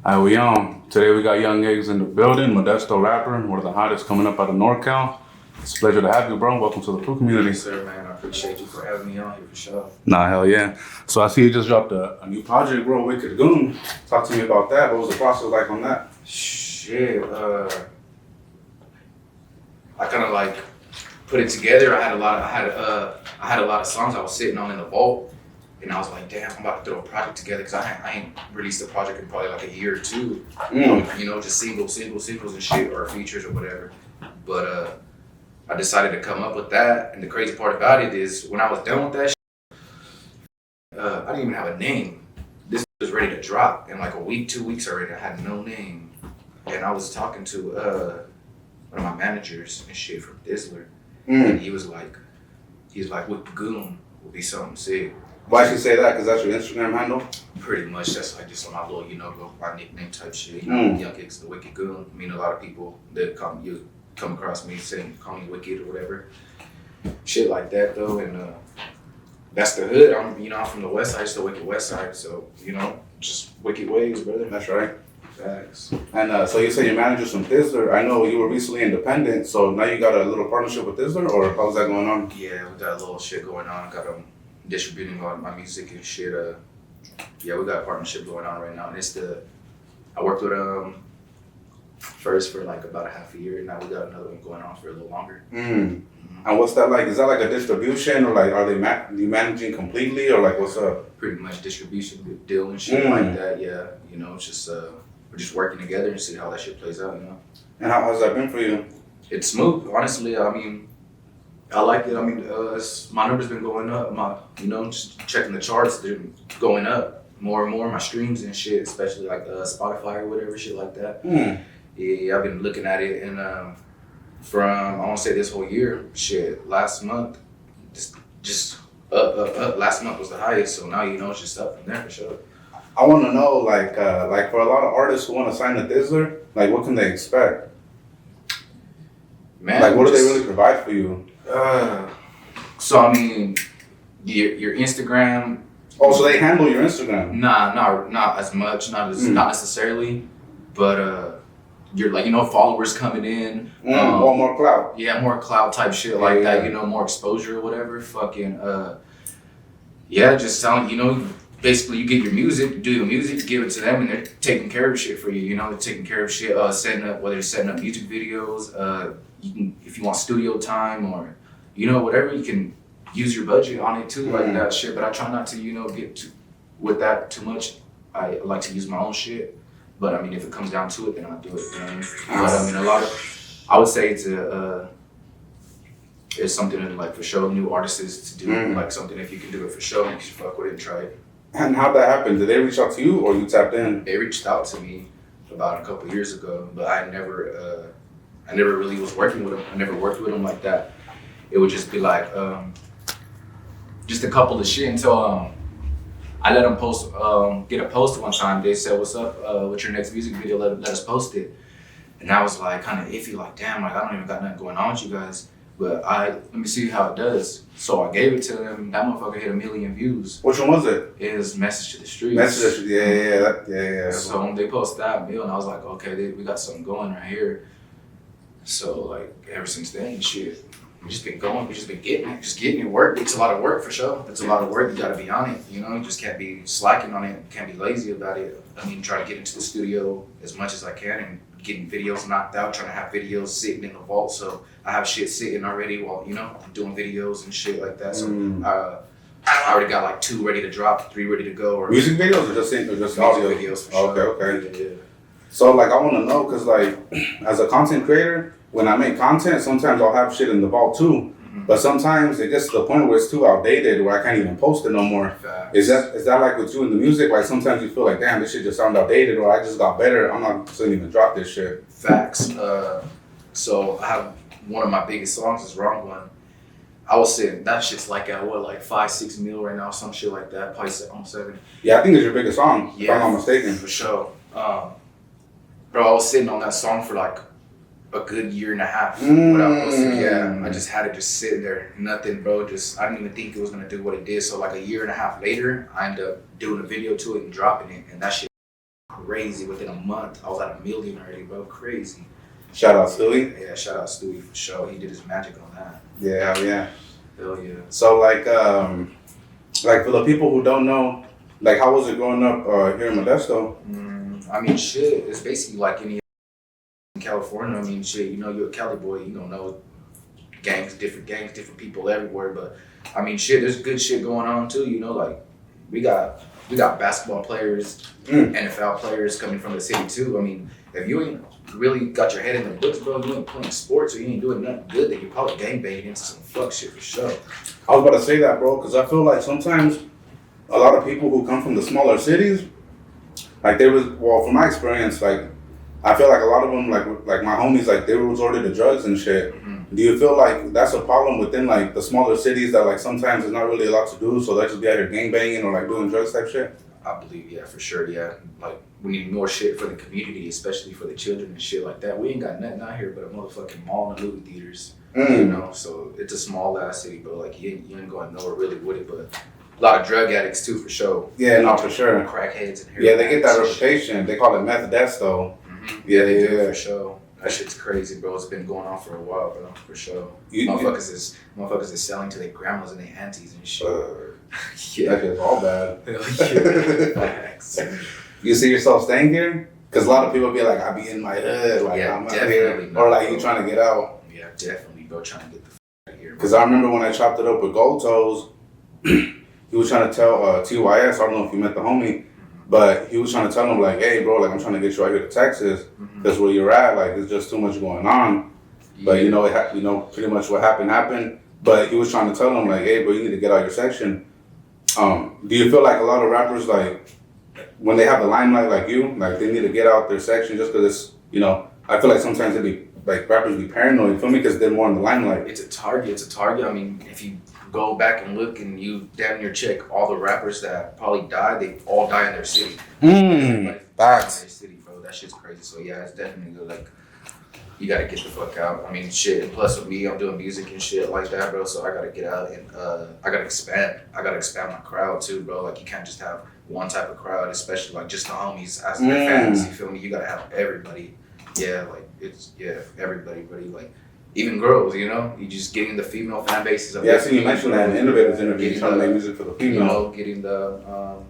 Today we got young Iggz in the building, Modesto rapper, one of the hottest coming up out of NorCal. It's a pleasure to have you, bro. Welcome to the crew community. Yes, sir, man. I appreciate you for having me on here for sure. Nah, hell yeah. So I see you just dropped a new project, bro, Wicked Goon. Talk to me about that. What was the process like on that? Shit, I kind of like put it together. I had a lot of songs I was sitting on in the vault, and I was like, damn, I'm about to throw a project together because I ain't released a project in probably like a year or two. You know, just singles and shit, or features or whatever. But I decided to come up with that, and the crazy part about it is when I was done with that shit, I didn't even have a name. This was ready to drop in like a week, 2 weeks already. I had no name, and I was talking to one of my managers and shit from Dizzler, and he was like, "With the Goon will be something sick." Why should you say that? Because that's your Instagram handle? Pretty much, that's like just my little, my nickname type shit. You know, Young Iggz, the Wicked Goon. I mean, a lot of people that come across me saying, call me Wicked or whatever. Shit like that though, and that's the hood. I'm from the West Side, it's the Wicked West Side, so just wicked ways, brother. That's right. Facts. And so you say your manager's from Dizzler. I know you were recently independent, so now you got a little partnership with Dizzler, or how's that going on? Yeah, we got a little shit going on. Got distributing all my music and shit. Yeah, we got a partnership going on right now, and I worked with first for like about a half a year, and now we got another one going on for a little longer. And what's that like? Is that like a distribution, or like are they you managing completely, or like what's up? Pretty much distribution deal and shit like that. Yeah, it's just we're just working together and see how that shit plays out. And how's that been for you? It's smooth, honestly. I mean, I like it. I mean, my numbers been going up. Just checking the charts, they're going up more and more. My streams and shit, especially like Spotify or whatever, shit like that. Yeah, I've been looking at it, and from I want to say this whole year, shit, last month, just up. Last month was the highest, so now it's just up from there for sure. I want to know, like for a lot of artists who want to sign to Dizzler, like what can they expect? Man, like what do they really provide for you? So I mean, your Instagram. Oh, so they handle your Instagram? Nah, not as much, not necessarily, but you're like followers coming in. More clout. Yeah, more clout type shit like that. More exposure or whatever. Fucking yeah, just sound. Basically, you get your music, you do your music, you give it to them, and they're taking care of shit for you. They're taking care of shit, whether it's setting up music videos. You can, if you want studio time or whatever, you can use your budget on it too, like that shit. But I try not to get with that too much. I like to use my own shit. But I mean, if it comes down to it, then I'll do it. But I mean, I would say it's something like for show new artists to do, like something if you can do it for show, you should fuck with it and try it. And how'd that happen? Did they reach out to you or you tapped in? They reached out to me about a couple of years ago, but I never really was working with them. I never worked with them like that. It would just be like just a couple of shit until I let them get a post one time. They said, "What's up? What's your next music video? Let us post it." And I was like kind of iffy, like damn, like I don't even got nothing going on with you guys. But let me see how it does. So I gave it to them. That motherfucker hit 1 million views. Which one was it? It was Message to the Streets. Message, yeah. So when they posted that bill, and I was like, okay, we got something going right here. So like ever since then, shit, we just been going. We just been getting it work. It's a lot of work for sure. It's a lot of work. You gotta be on it. You just can't be slacking on it. You can't be lazy about it. I mean, try to get into the studio as much as I can and getting videos knocked out, trying to have videos sitting in the vault. So I have shit sitting already while, I'm doing videos and shit like that. So I already got like 2 ready to drop, 3 ready to go. Or music videos or just audio videos for sure. Okay. Yeah. So like I want to know, because like as a content creator, when I make content, sometimes I'll have shit in the vault too. But sometimes it gets to the point where it's too outdated where I can't even post it no more. Facts. Is that like with you in the music? Like sometimes you feel like, damn, this shit just sound outdated, or I just got better. I'm not gonna even drop this shit. Facts. So I have one of my biggest songs is Wrong One. I was saying that shit's like at like 5-6 mil right now, some shit like that, probably on 7. Yeah, I think it's your biggest song, yeah, if I'm not mistaken. For sure. Bro, I was sitting on that song for like a good year and a half. I just had it just sitting there, nothing, bro. I didn't even think it was gonna do what it did. So like a year and a half later, I ended up doing a video to it and dropping it, and that shit crazy. Within a month, I was at 1 million already, bro. Crazy. Shout out Stewie. Yeah, shout out Stewie for sure. He did his magic on that. Yeah, hell yeah. Hell yeah. So like for the people who don't know, like how was it growing up here in Modesto? I mean, shit. It's basically like any in California. I mean, shit. You know, you're a Cali boy. You don't know gangs, different people everywhere. But I mean, shit. There's good shit going on too. You know, like we got basketball players, NFL players coming from the city too. I mean, if you ain't really got your head in the books, bro, you ain't playing sports or you ain't doing nothing good, then you're probably gangbanging into some fuck shit for sure. I was about to say that, bro, because I feel like sometimes a lot of people who come from the smaller cities, like from my experience, like I feel like a lot of them, like my homies, like they resorted to drugs and shit. Mm-hmm. Do you feel like that's a problem within like the smaller cities that like sometimes there's not really a lot to do, so they just be out here gangbanging or like doing drugs type shit? I believe, yeah, for sure, yeah. Like, we need more shit for the community, especially for the children and shit like that. We ain't got nothing out here but a motherfucking mall and movie theaters, you know? So it's a small ass city, but like you ain't going nowhere really with it, but a lot of drug addicts too, for sure. Yeah, no, for sure. Crackheads and yeah, they get that reputation. They call it meth deaths, though. Mm-hmm. Yeah, they do, for sure. That shit's crazy, bro. It's been going on for a while, bro, for sure. Motherfuckers is selling to their grandmas and their aunties and shit. Yeah. That is all bad. Yeah. You see yourself staying here? Because a lot of people be like, I be in my hood, like I'm out here. Or like, you trying to get out. Yeah, definitely, bro, trying to get the out of here. Because I remember when I chopped it up with Gold Toes, he was trying to tell TYS, I don't know if you met the homie, but he was trying to tell him like, hey, bro, like I'm trying to get you out here to Texas. That's where you're at. Like, there's just too much going on. Yeah. But you know, pretty much what happened. But he was trying to tell him like, hey, bro, you need to get out your section. Do you feel like a lot of rappers, like, when they have the limelight like you, like, they need to get out their section just because it's, you know, I feel like sometimes it be, like, rappers be paranoid, you feel me? Because they're more in the limelight. It's a target. I mean, if you go back and look and you damn near check all the rappers that probably died, they all die in their city. Facts. Their city, bro. That shit's crazy. So, yeah, it's definitely good, like, you gotta get the fuck out. I mean, shit. And plus with me, I'm doing music and shit like that, bro. So I gotta get out and I gotta expand. I gotta expand my crowd too, bro. Like you can't just have one type of crowd, especially like just the homies as their fans. You feel me? You gotta have everybody. Yeah, like everybody, buddy. Like even girls, you know. You just getting the female fan bases. Yeah, I see you mentioned that in Innovators interview. Trying to make music for the female. You know, getting the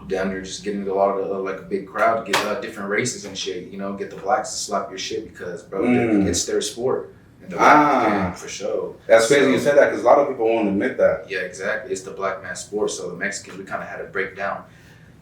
down there, just getting a lot of like a big crowd, get different races and shit, you know, get the blacks to slap your shit because, bro, it's their sport. And the for sure. That's crazy you said that because a lot of people won't admit that. Yeah, exactly. It's the black man's sport. So the Mexicans, we kind of had to break down,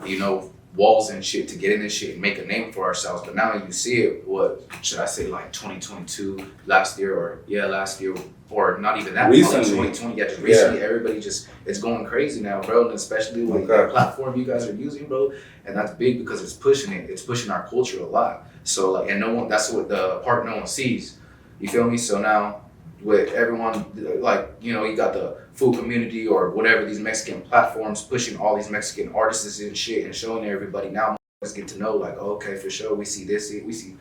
you know, walls and shit to get in this shit and make a name for ourselves. But now you see it, what should I say, like 2022, last year, or not even that. Recently. 2020, just recently, everybody just, it's going crazy now, bro. And especially with the platform you guys are using, bro. And that's big because it's pushing our culture a lot. So like, and that's what the part no one sees. You feel me? So now with everyone, like, you know, you got the food community or whatever, these Mexican platforms pushing all these Mexican artists and shit and showing everybody now let's get to know like, oh, okay, for sure, we see this, we see,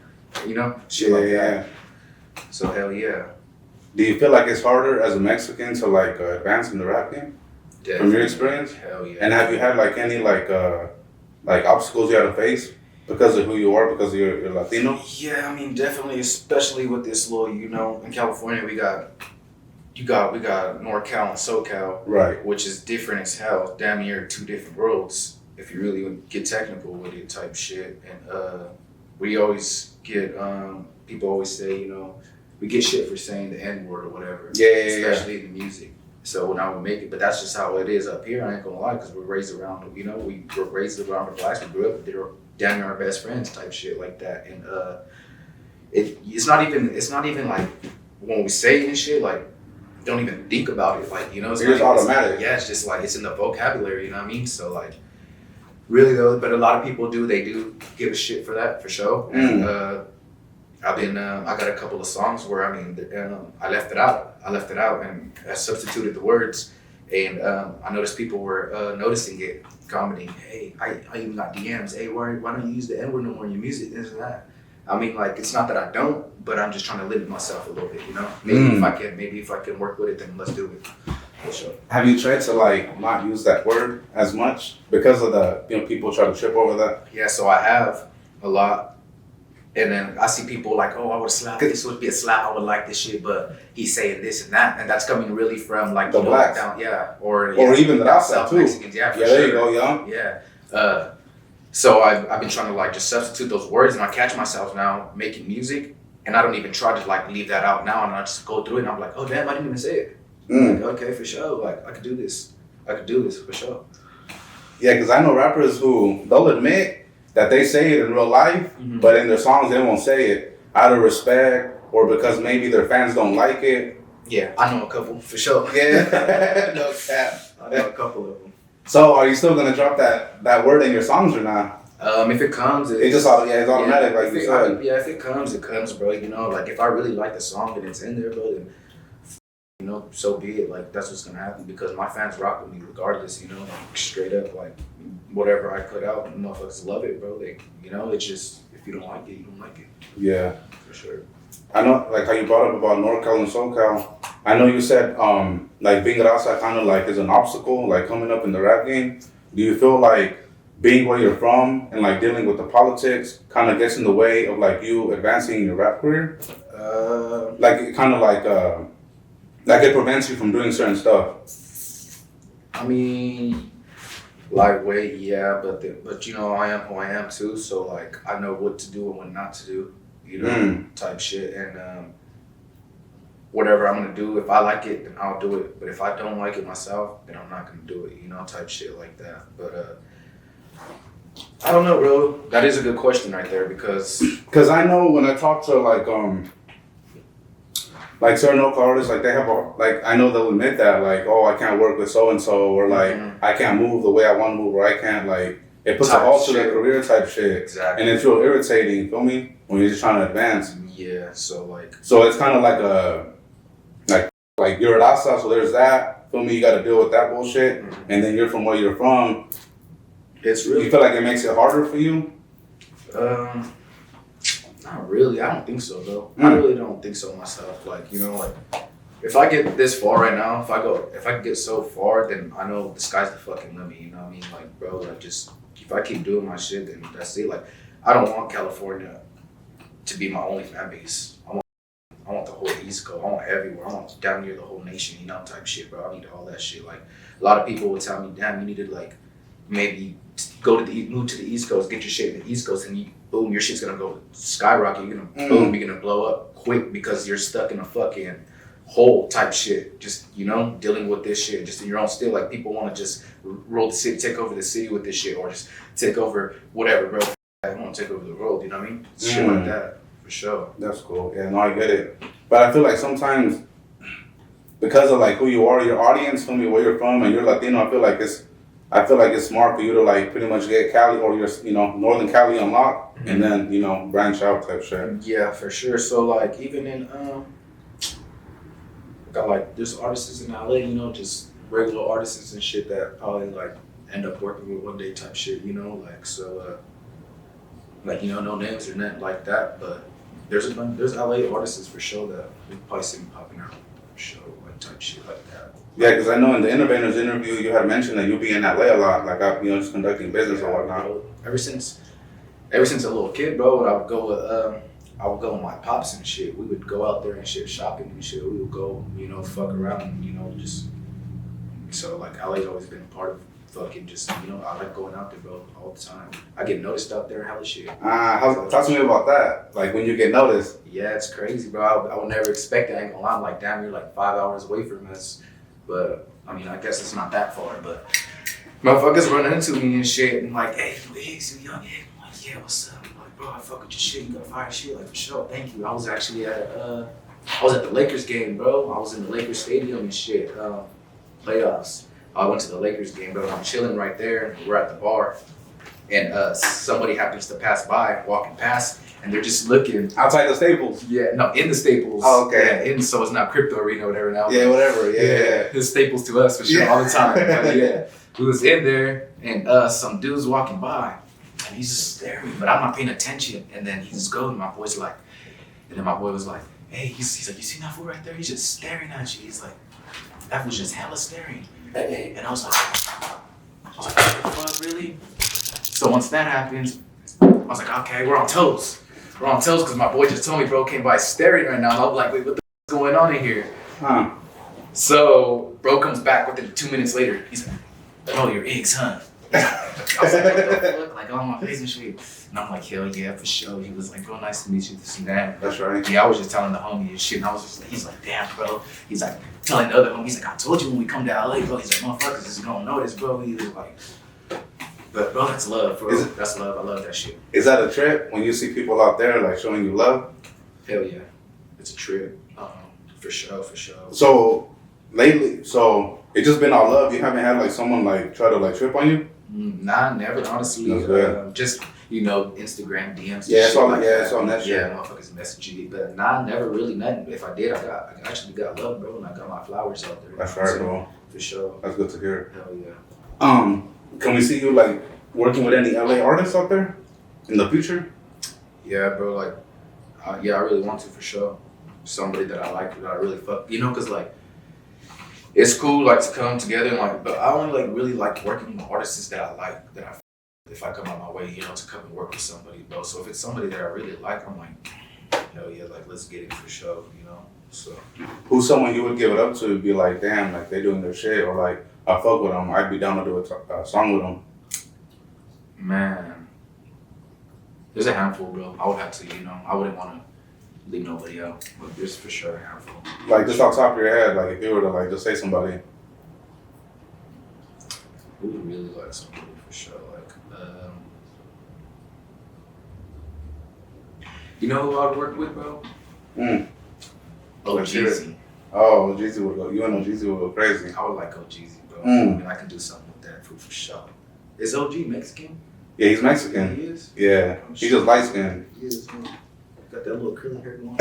you know, shit like that. So hell yeah. Do you feel like it's harder as a Mexican to like advance in the rap game? Definitely. From your experience? Hell yeah. And have you had like any like obstacles you had to face because of who you are, because you're Latino? Yeah, I mean definitely, especially with this little, you know, in California we got NorCal and SoCal, right? Which is different as hell. Damn near two different worlds if you really get technical with it, type shit. And we always get people always say, you know, we get shit for saying the N-word or whatever. Especially in the music. So now we make it, but that's just how it is up here. I ain't gonna lie, because we're raised around, you know, we were raised around the blacks. We grew up, they're damn near our best friends, type shit like that. And it's not even like when we say it and shit, like don't even think about it, like, you know, it's just automatic. It's just like it's in the vocabulary, you know what I mean? So like, really though, but a lot of people they do give a shit for that, for sure. And I got a couple of songs where, I mean, I left it out and I substituted the words, and I noticed people were noticing it, commenting, hey, I even got DMs, hey, why don't you use the N-word no more in your music, this and that. I mean, like, it's not that I don't, but I'm just trying to limit myself a little bit, you know? Maybe if I can work with it, then let's do it. For sure. Have you tried to like not use that word as much because of the people try to trip over that? Yeah, so I have a lot. And then I see people like, oh, I would slap, this would be a slap, I would like this shit, but he's saying this and that. And that's coming really from like, the blacks. Down, or even the outside too. Mexicans, yeah, for yeah, sure. there you go, young. Yeah. So I've been trying to like just substitute those words, and I catch myself now making music, and I don't even try to like leave that out now, and I just go through it, and I'm like, oh damn, I didn't even say it. Like, okay, for sure. Like I could do this for sure. Yeah, because I know rappers who they'll admit that they say it in real life, but in their songs they won't say it out of respect or because maybe their fans don't like it. Yeah, I know a couple for sure. Yeah, no cap. I know a couple of them. So are you still gonna drop that word in your songs or not? If it comes, it's automatic, like you said. If it comes, bro. You know, like if I really like the song and it's in there, bro, then so be it. Like that's what's gonna happen because my fans rock with me regardless. You know, like, straight up, like whatever I put out, motherfuckers love it, bro. They, it's just if you don't like it, you don't like it. Yeah, for sure. I know, like how you brought up about NorCal and SoCal. I know you said like being outside kind of like is an obstacle, like coming up in the rap game. Do you feel like being where you're from and like dealing with the politics kind of gets in the way of like you advancing your rap career? Like it kind of like it prevents you from doing certain stuff. I mean, lightweight, yeah, but I am who I am too. So like I know what to do and what not to do. Type shit. And whatever I'm gonna do, if I like it, then I'll do it. But if I don't like it myself, then I'm not gonna do it, type shit like that. But I don't know, bro. That is a good question right there because I know when I talk to like certain local artists, like they have I know they'll admit that, like, oh, I can't work with so and so, or like I can't move the way I want to move, or I can't like it puts a halt to their career type shit. Exactly. And it's real irritating, you feel me? When you're just trying to advance. Yeah, so it's kind of like you're at Asa, so there's that. Feel me? You got to deal with that bullshit, and then you're from where you're from. It's really. You feel like it makes it harder for you? Not really. I don't think so though. I really don't think so myself. Like if I get this far right now, if I can get so far, then I know the sky's the fucking limit. You know what I mean? Like, bro, like just if I keep doing my shit, then that's it. Like, I don't want California to be my only fan base. I want the whole East Coast. I want everywhere. I want down near the whole nation, type shit, bro. I need all that shit. Like, a lot of people would tell me, damn, you need to like maybe move to the East Coast, get your shit in the East Coast, and boom, your shit's gonna go skyrocket. You're gonna blow up quick because you're stuck in a fucking hole type shit. Just dealing with this shit just in your own still. Like people want to just roll the city, take over the city with this shit, or just take over whatever, bro. I want to take over the world. You know what I mean? Shit like that for sure. That's cool. Yeah, no, I get it. But I feel like sometimes because of like who you are, your audience, where you're from, and you're Latino, I feel like it's smart for you to like pretty much get Cali or your Northern Cali unlocked and then branch out type shit. Yeah, for sure. So like even in got like there's artists in LA, just regular artists and shit that probably like end up working with one day type shit, like so like no names or nothing like that, but there's LA artists for sure that we probably see popping out for sure, like type shit like that. Yeah, because I know in the Innovators interview you had mentioned that you'll be in LA a lot, like just conducting business or whatnot. Bro, ever since a little kid, bro, I would go with my pops and shit. We would go out there and shit, shopping and shit. We would go, fuck around and, just so like LA's always been a part of fucking just, I like going out there, bro, all the time. I get noticed out there, hella shit. Talk to me about that. Like when you get noticed. Yeah, it's crazy, bro. I would never expect it. I ain't gonna lie. I'm like, damn, you're like 5 hours away from us. But I mean, I guess it's not that far. But motherfuckers running into me and shit, and like, hey, you Iggz, you young Iggz. I'm like, yeah, what's up? I'm like, bro, I fuck with your shit. You got fire shit, like for sure. Thank you. I was actually at the Lakers game, bro. I was in the Lakers stadium and shit. Playoffs. I went to the Lakers game, bro. I'm chilling right there. We're at the bar, and somebody happens to pass by, walking past, and they're just looking outside the Staples. Yeah, no, in the Staples. Oh, okay. Yeah, so it's not Crypto Arena or whatever now. Yeah, whatever. Yeah. It's Staples to us for sure all the time. But yeah, we was in there, and some dude's walking by, and he's just staring, but I'm not paying attention. And then he just goes, and my boy was like, hey, he's like, you see that fool right there? He's just staring at you. He's like, that was just hella staring. And I was like, what the fuck, really? So once that happens, I was like, okay, we're on toes. We're on toes because my boy just told me bro came by staring right now. And I was like, wait, what the f is going on in here? Huh. So bro comes back within 2 minutes later. He's like, bro, you're Iggz, huh? I was like, what the fuck? Like on my face and shit. And I'm like, hell yeah, for sure. He was like, bro, nice to meet you, this and that. That's right. Yeah, I was just telling the homie and shit. And I was just like, he's like, damn, bro. He's like, telling the other homie, he's like, I told you when we come to LA, bro. He's like, motherfuckers is gonna notice, bro. He was like, but bro, that's love, bro. That's love. I love that shit. Is that a trip when you see people out there like showing you love? Hell yeah. It's a trip. For sure, for sure. So lately, so it just been all love. You haven't had like someone like try to like trip on you? Nah, never, honestly. Just, you know, Instagram DMs. Yeah, it's all like that. It's on that shit. Yeah, motherfuckers messaging me. But nah, never really nothing. If I did, I actually got love, bro, and I got my flowers out there. That's right, bro. For sure. That's good to hear. Hell yeah. Can we see you like working with any LA artists out there in the future? Yeah, bro. Like, yeah, I really want to for sure. Somebody that I like, that I really fuck. You know, because like, it's cool like to come together and like, but I only like really like working with artists that I like, that I if I come out my way, you know, to come and work with somebody, bro. So if it's somebody that I really like, I'm like, hell yeah, like let's get it for sure, you know. So Who's someone you would give it up to? Be like, damn, like they doing their shit, or like I fuck with them. I'd be down to do a song with them. man, there's a handful, bro. I would have to, you know, I wouldn't want to leave nobody out, but there's for sure a handful. Like just off the top of your head, like if you were to like just say somebody. Who would really like somebody for sure? Like, you know who I'd work with, bro? Jeezy. Oh, Jeezy would go. You and Jeezy would go crazy. I would like Jeezy, bro. I mean, I can do something with that for sure. Is OG Mexican? Yeah, he's Mexican. He is? Yeah, he's just light skinned. He is. Got that little curly hair going on.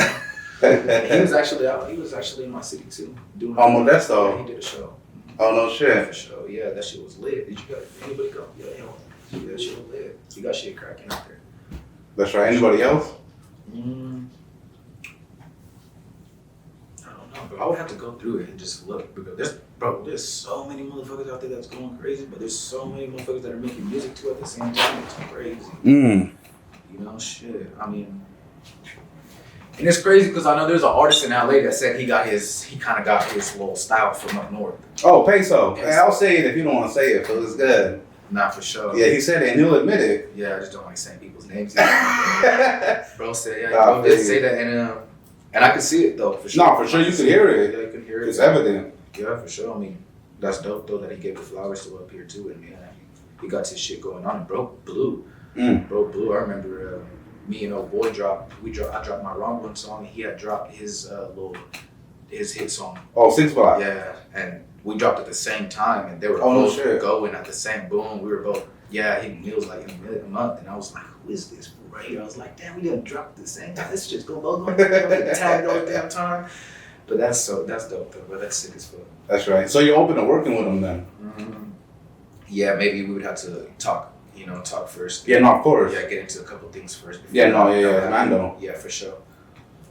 He was actually out. He was actually in my city too. Doing Modesto. Yeah, he did a show. Oh no shit. For sure. Yeah, that shit was lit. Did you got anybody go? Yeah, that shit was lit. You got shit cracking out there. That's right. Anybody else? I don't know, bro. I would have to go through it and just look because there's so many motherfuckers out there that's going crazy, but there's so many motherfuckers that are making music too at the same time. It's crazy. You know, shit. I mean, and it's crazy because I know there's an artist in LA that said he kind of got his little style from up north. Oh, Peso. Hey, I'll say it if you don't want to say it, but it's good. Not for sure. Yeah, he said it and he'll admit it. Yeah, I just don't like saying people's names. Bro said, yeah, bro did say that, and I could see it though, for sure. No, for sure, you could hear it. Yeah, you could hear it. It's evident. Yeah, for sure. I mean, that's dope though that he gave the flowers to up here too, and he got his shit going on. And bro blew. Bro blew. I remember me and old boy I dropped my Wrong One song, and he had dropped his his hit song. Oh, 6 Block. Yeah, and we dropped at the same time, and they were both going at the same boom. We were both, he was like in a month, and I was like, who is this right here? I was like, damn, we didn't drop at the same time. This shit's going on. Tagged all the damn time. But that's dope though, but that's sick as fuck. That's right. So you're open to working with them then? Yeah, maybe we would have to talk first. Yeah, no, of course. Yeah, get into a couple things first. Mando. Yeah, for sure.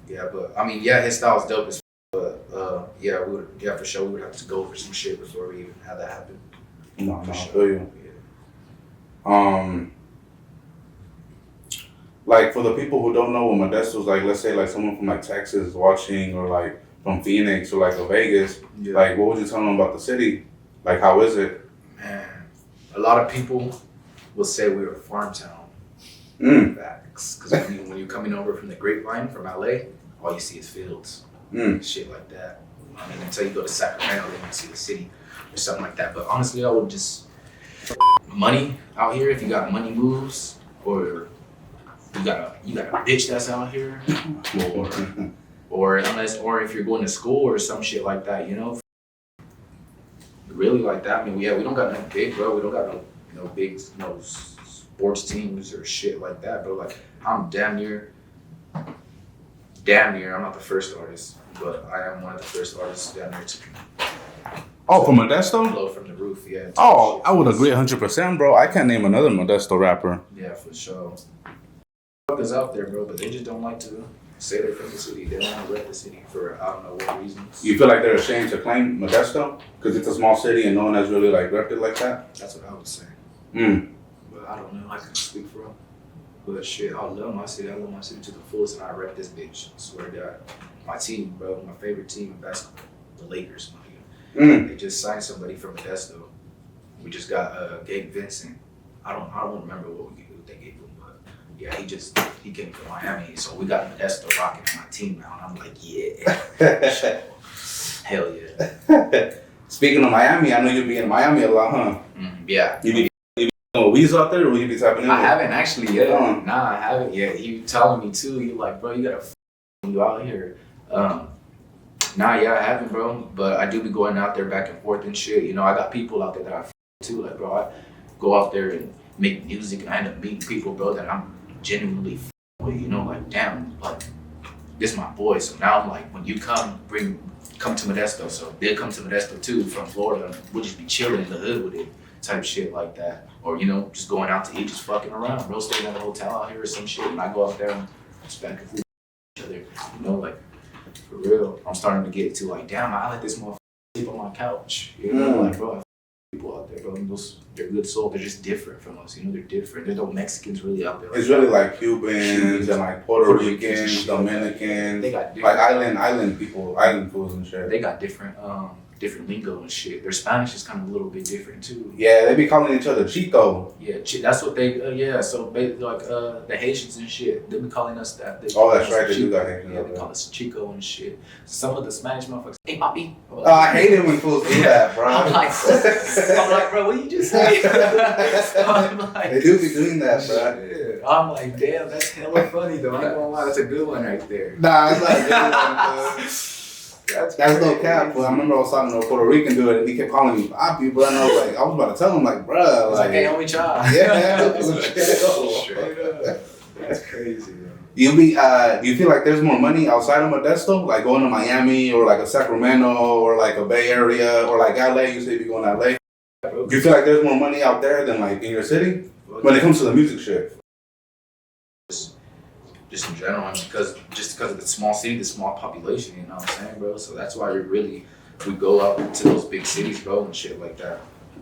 Yeah, but I mean, yeah, his style's dope as fuck. But for sure, we would have to go over some shit before we even had that happen. No, for I sure. feel you. Yeah. Like for the people who don't know what Modesto's like, let's say like someone from like Texas is watching, or like from Phoenix or like Vegas, like what would you tell them about the city? Like how is it? Man, a lot of people will say we're a farm town. Facts. Because when you're coming over from the Grapevine from LA, all you see is fields. Shit like that. I mean, until you go to Sacramento, then you see the city or something like that. But honestly, I would just money out here. If you got money moves, or you got a bitch that's out here, or if you're going to school or some shit like that, you know. Really like that. I mean, we don't got nothing big, bro. We don't got no big sports teams or shit like that, bro. Like I'm damn near. I'm not the first artist, but I am one of the first artists down there to from Modesto? blow from the roof, yeah. Oh, I would agree 100%, bro. I can't name another Modesto rapper. Yeah, for sure. Fuckers out there, bro, but they just don't like to say they're from the city. They don't want to rep the city for I don't know what reasons. You feel like they're ashamed to claim Modesto because it's a small city and no one has really like repped it like that? That's what I would say. Mm. But I don't know. I can't speak for them. But shit, I love my city. I love my city to the fullest, and I rep this bitch. I swear to God. My team, bro, my favorite team in basketball, the Lakers. They just signed somebody from Modesto. We just got Gabe Vincent. I don't remember what they gave him, but yeah, he came from Miami, so we got Modesto rocking on my team now, and I'm like, yeah, hell yeah. Speaking of Miami, I know you'll be in Miami a lot, huh? Yeah. You be Weezy out there, or will you be tapping in? I haven't actually yet. Nah, I haven't yet. He telling me too. He like, bro, you gotta you out here. Nah, yeah, I haven't, bro. But I do be going out there back and forth and shit. You know, I got people out there that I too. Like, bro, I go out there and make music, and I end up meeting people, bro, that I'm genuinely with. You know, like, damn, like, this my boy. So now I'm like, when you come to Modesto. So they'll come to Modesto too from Florida. We'll just be chilling in the hood with it, type shit like that. Or, you know, just going out to eat, just fucking around. Bro, staying at a hotel out here or some shit, and I go out there and just back and forth with each other. You know, like, for real. I'm starting to get to like, damn, I let this motherfucker sleep on my couch. You know, like, bro, I people out there, bro. They're good souls. They're just different from us. You know, they're different. There's no Mexicans really out there. Like it's really like Cubans and like Puerto Ricans, Dominicans. They got like island people, island fools and shit. They got different lingo and shit. Their Spanish is kind of a little bit different too. Yeah, they be calling each other Chico. Yeah, that's what they. Yeah, so like the Haitians and shit, they be calling us that. Oh, that's right. They do got Haitians. Yeah, they call us Chico and shit. Some of the Spanish motherfuckers, hey, papi. I hate it when fools do that, bro. I'm like, bro, what you just say? Like, they do be doing that, bro. Yeah. I'm like, damn, that's hella funny though. I ain't gonna lie, that's a good one right there. Nah, it's not a good one, bro. That's no cap, but I remember I was talking to a Puerto Rican dude and he kept calling me papi, bro. And I was about to tell him, like, bruh, like, hey, homie, child. Yeah, straight up. That's crazy, bro. Do you feel like there's more money outside of Modesto, like going to Miami or like a Sacramento or like a Bay Area or like LA? You say you be going to LA. Do you feel like there's more money out there than like in your city when it comes to the music shit? Just in general, I mean, because of the small city, the small population, you know what I'm saying, bro? So that's why we go out to those big cities, bro, and shit like that.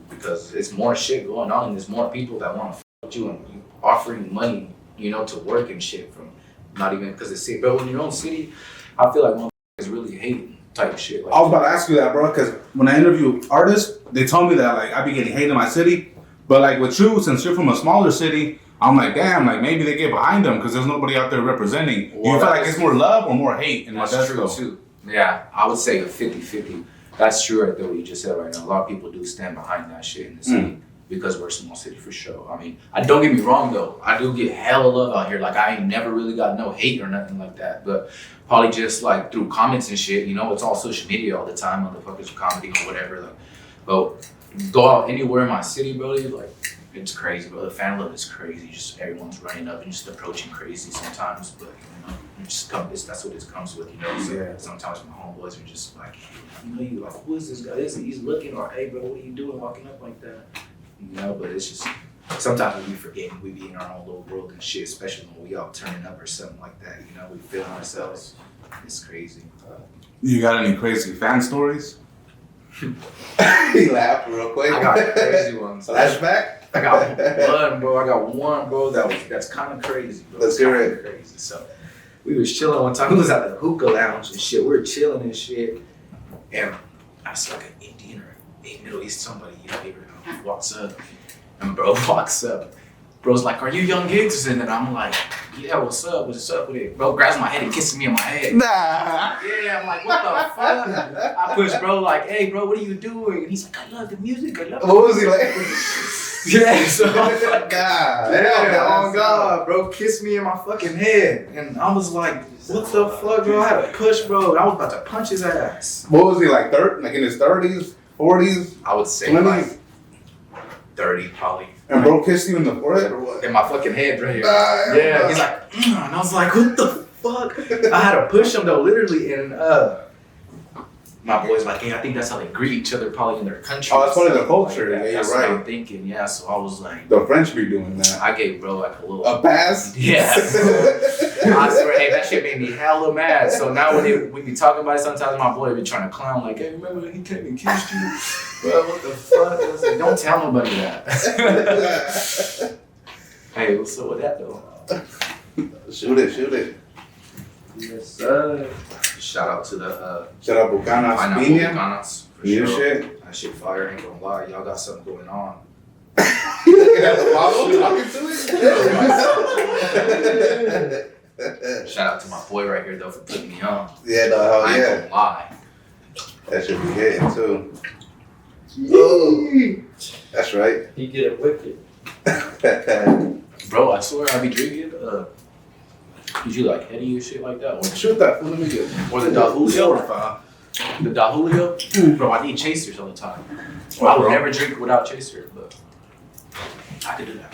Because it's more shit going on, and there's more people that want to fuck you and you offering money, you know, to work and shit from not even because it's city. Bro, in your own city, I feel like motherfuckers really hating type shit. Like, I was about to ask you that, bro, because when I interview artists, they told me that like I be getting hate in my city, but like with you, since you're from a smaller city, I'm like, damn, like maybe they get behind them because there's nobody out there representing. Do you feel like it's more love or more hate in Modesto? That's true too. Yeah, I would say a 50-50. That's true right there what you just said right now. A lot of people do stand behind that shit in the city because we're a small city for sure. I mean, don't get me wrong though. I do get hella love out here. Like I ain't never really got no hate or nothing like that. But probably just like through comments and shit, you know, it's all social media all the time, motherfuckers comedy or whatever. Like, but go out anywhere in my city, bro, like, it's crazy, bro. The fan love is crazy. Just everyone's running up and just approaching crazy sometimes, but you know, that's what it comes with, you know. So yeah. Sometimes my homeboys are just like, you know, you like, who is this guy? He's looking, or hey, bro, what are you doing walking up like that? You know, but it's just sometimes we forget we be in our own little world and shit, especially when we all turning up or something like that. You know, we feeling ourselves. It's crazy. You got any crazy fan stories? He laughed real quick. I got crazy ones. Flashback? I got one, bro. That's kind of crazy, bro. Let's hear it. Crazy. So we was chilling one time. We was at the hookah lounge and shit. We were chilling and shit, and I saw like an Indian or a Middle East somebody, you know, walks up, and bro walks up. Bro's like, "Are you Young Iggz?" And then I'm like, "Yeah, what's up? What's up with it?" Bro grabs my head and kisses me on my head. Nah. Yeah, I'm like, what the fuck? I push bro like, "Hey, bro, what are you doing?" And he's like, "I love the music. I love it." What was he like? Yeah, so I was like, God. yeah, oh God, bro, kissed me in my fucking head. And I was like, what the fuck, bro? I had to push, bro. I was about to punch his ass. What was he like, like in his 30s, 40s? I would say 20s? like 30 probably. And bro kissed you in the forehead or what? In my fucking head, right here. Yeah, he's like, and I was like, what the fuck? I had to push him though, literally, and my boy's like, hey, I think that's how they greet each other probably in their country. Oh, that's probably their Like culture. that. Yeah, That's you're what right. I'm thinking. Yeah, so I was like, The French be doing that. I gave bro like a little. A pass? Yeah. I swear, hey, that shit made me hella mad. So now when we be talking about it, sometimes my boy be trying to clown, like, hey, remember when he came and kissed you? Bro, what the fuck? I was like, don't tell nobody that. Hey, what's up with that though? Shoot it. Yes, sir. Shout out to the Shout out Bucanas Pineapple Piña. Bucanas. For New sure. shit. That shit fire, ain't gonna lie. Y'all got something going on. You looking at the bottle talking to it? Shout out to my boy right here though for putting me on. Yeah, no, hell I ain't yeah. gonna lie. That should be hitting too. That's right. He get it wicked. Bro, I swear I be drinking. Did you like Eddie or shit like that? Or, Shoot that fool, let me get or the Da Julio? The Da Julio? Bro, I need chasers all the time. Well, I would never drink without chaser, but I could do that.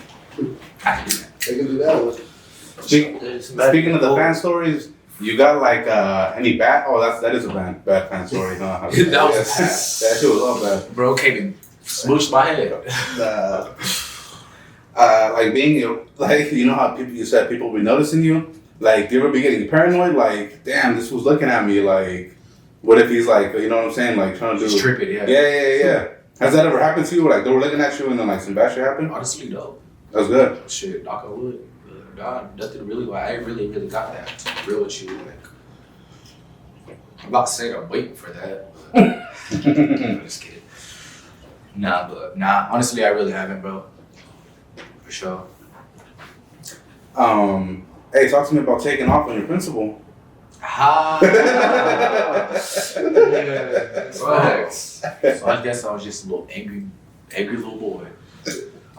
I could do that. They can do that. Speaking of the fan stories, you got like any bad? Oh, that is a bad fan story. Huh? That was that shit was all bad. Bro came and smooshed my head. Like being like, you know how you said people be noticing you. Like, do you ever be getting paranoid? Like, damn, this was looking at me. Like, what if he's like, you know what I'm saying? Like trying to do. Just tripping, yeah. Yeah. Has that ever happened to you? Like they were looking at you and then like some bad shit happened? Honestly, no. That's good. Shit, knock on wood. God, nothing really. Like, I ain't really got that. To be real with you, like, I'm not saying I'm waiting for that. I'm just kidding. Nah. Honestly, I really haven't, bro. For sure. Hey, talk to me about taking off on your principal. Facts. So I guess I was just a little angry little boy.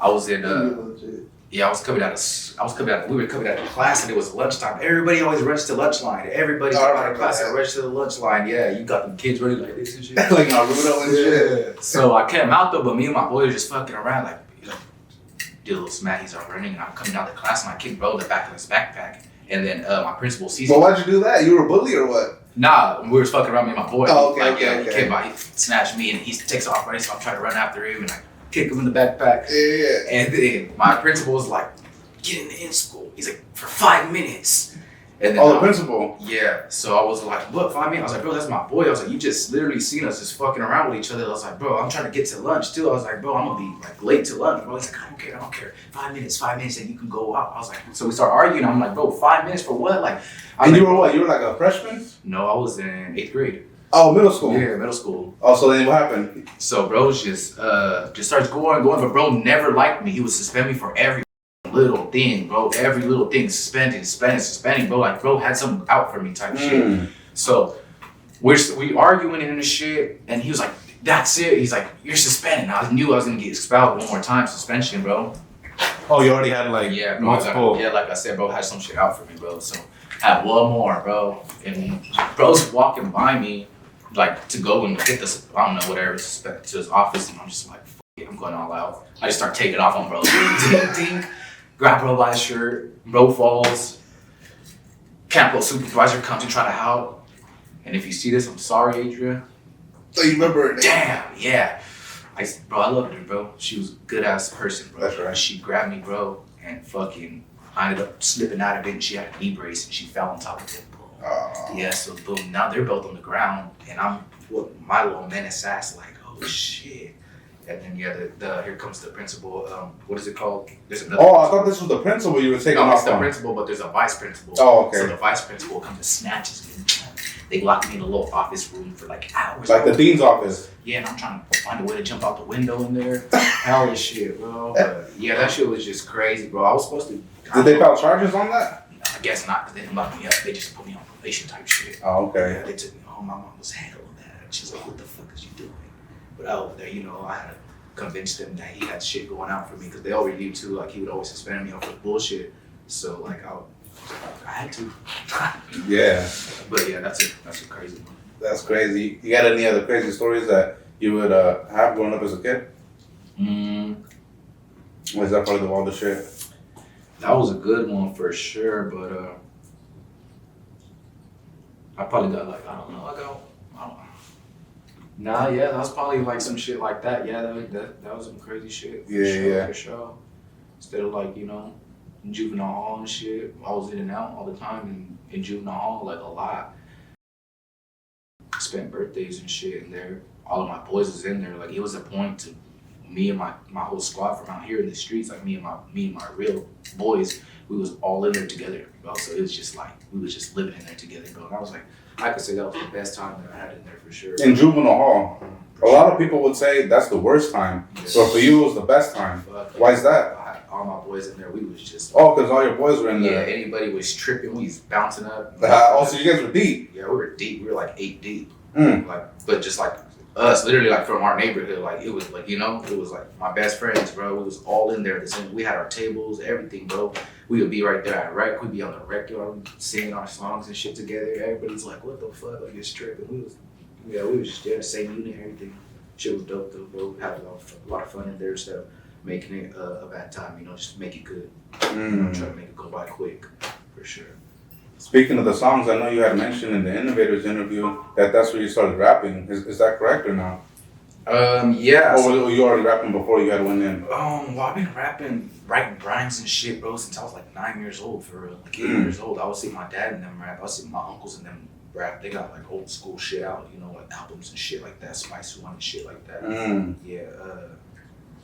I was in yeah, we were coming out of class and it was lunchtime. Everybody always runs to lunch line. Everybody coming out of class and runs to the lunch line. Yeah, you got them kids ready like this and shit. Like Naruto and shit. So I came out though, but me and my boy were just fucking around like, you know, did a little smack, are running and I'm coming out of class and I kicked bro in the back of his backpack. And then my principal sees me. But why'd you do that? You were a bully or what? Nah, we were fucking around me and my boy. Oh, okay, He came by, he snatched me and he takes off running, so I'm trying to run after him and I kick him in the backpack. Yeah. And then my principal was like, get in school. He's like, for 5 minutes. And then the principal? Yeah. So I was like, what, 5 minutes? I was like, bro, that's my boy. I was like, you just literally seen us just fucking around with each other. I was like, bro, I'm trying to get to lunch too. I was like, bro, I'm gonna be like late to lunch. Bro, he's like, I don't care. 5 minutes, and you can go out. I was like, so we start arguing. I'm like, bro, 5 minutes for what? Like, and you were what? You were like a freshman? No, I was in 8th grade. Oh, middle school. Yeah, middle school. Oh, so then what happened? So bro just starts going, but bro never liked me. He would suspend me for every little thing, bro. Every little thing, suspending, bro. Like bro had something out for me type shit. So we arguing and this shit, and he was like, that's it. He's like, you're suspended. I knew I was gonna get expelled one more time, suspension, bro. Oh, you already had like multiple. Like I said, bro had some shit out for me, bro. So had one more, bro. And bro's walking by me, like to go and get this, I don't know, whatever, to his office, and I'm just like, fuck it, I'm going all out. I just start taking off on bro. Ding. Grab bro by his shirt, bro falls. Campbell supervisor comes and try to help. And if you see this, I'm sorry, Adria. So you remember her name? Damn, yeah. I loved her, bro. She was a good ass person, bro. That's right. She grabbed me, bro, and fucking, I ended up slipping out of it, and she had a knee brace, and she fell on top of it. Yeah, so boom, now they're both on the ground, and I'm with my little menace ass like, oh shit. And then here comes the principal. What is it called? There's another. Oh, I thought this was the principal you were taking off. No, it's the on. principal, but there's a vice principal. Oh, okay. So the vice principal comes and snatches me. They lock me in a little office room for like hours. Like the dean's office. Yeah, and I'm trying to find a way to jump out the window in there. Hell of shit, bro. But yeah, that shit was just crazy, bro. I was supposed to. Did they file charges on that? No, I guess not, because they didn't lock me up. They just put me on probation type shit. Oh, okay. Yeah, they took me home. My mom was handling that. She's like, what the fuck is you doing? But out over there, you know, I had to convince them that he had shit going out for me, because they already knew too. Like, he would always suspend me off of bullshit. So, like, I had to. Yeah. But yeah, that's a crazy one. That's crazy. You got any other crazy stories that you would have growing up as a kid? Or is that part of the wildest shit? That was a good one for sure, but I probably got like, I don't know. Nah, yeah, that was probably like some shit like that. Yeah, that was some crazy shit. For sure. Instead of like, you know, in juvenile hall and shit, I was in and out all the time in juvenile hall, like a lot. Spent birthdays and shit in there. All of my boys was in there. Like it was a point to me and my whole squad from out here in the streets, like me and my real boys, we was all in there together, bro. So it was just like we was just living in there together, bro. And I was like, I could say that was the best time that I had in there for sure. In juvenile hall, a lot of people would say that's the worst time, but for you it was the best time. Why is that? I had all my boys in there. We was just because all your boys were in there. Yeah, anybody was tripping. We was bouncing up. So you guys were deep. Yeah, we were deep. We were like 8 deep. Like, but just like us, literally like from our neighborhood. Like it was like, you know, it was like my best friends, bro. We was all in there. We had our tables, everything, bro. We would be right there at rec. We'd be on the rec yard singing our songs and shit together. Everybody's like, what the fuck? Like it's tripping. We was just there, the same unit, everything. Shit was dope though, bro. We had a lot of fun in there instead of making it a bad time, you know, just make it good. You know, try to make it go by quick, for sure. Speaking of the songs, I know you had mentioned in the Innovators interview that's where you started rapping. Is that correct or not? Yeah. Or were you already rapping before you had went in? Well, I've been writing rhymes and shit, bro, since I was like 9 years old, for real. Like 8 years old. I would see my dad and them rap. I would see my uncles and them rap. They got like old school shit out, you know, like albums and shit like that, Spice One and shit like that. Yeah.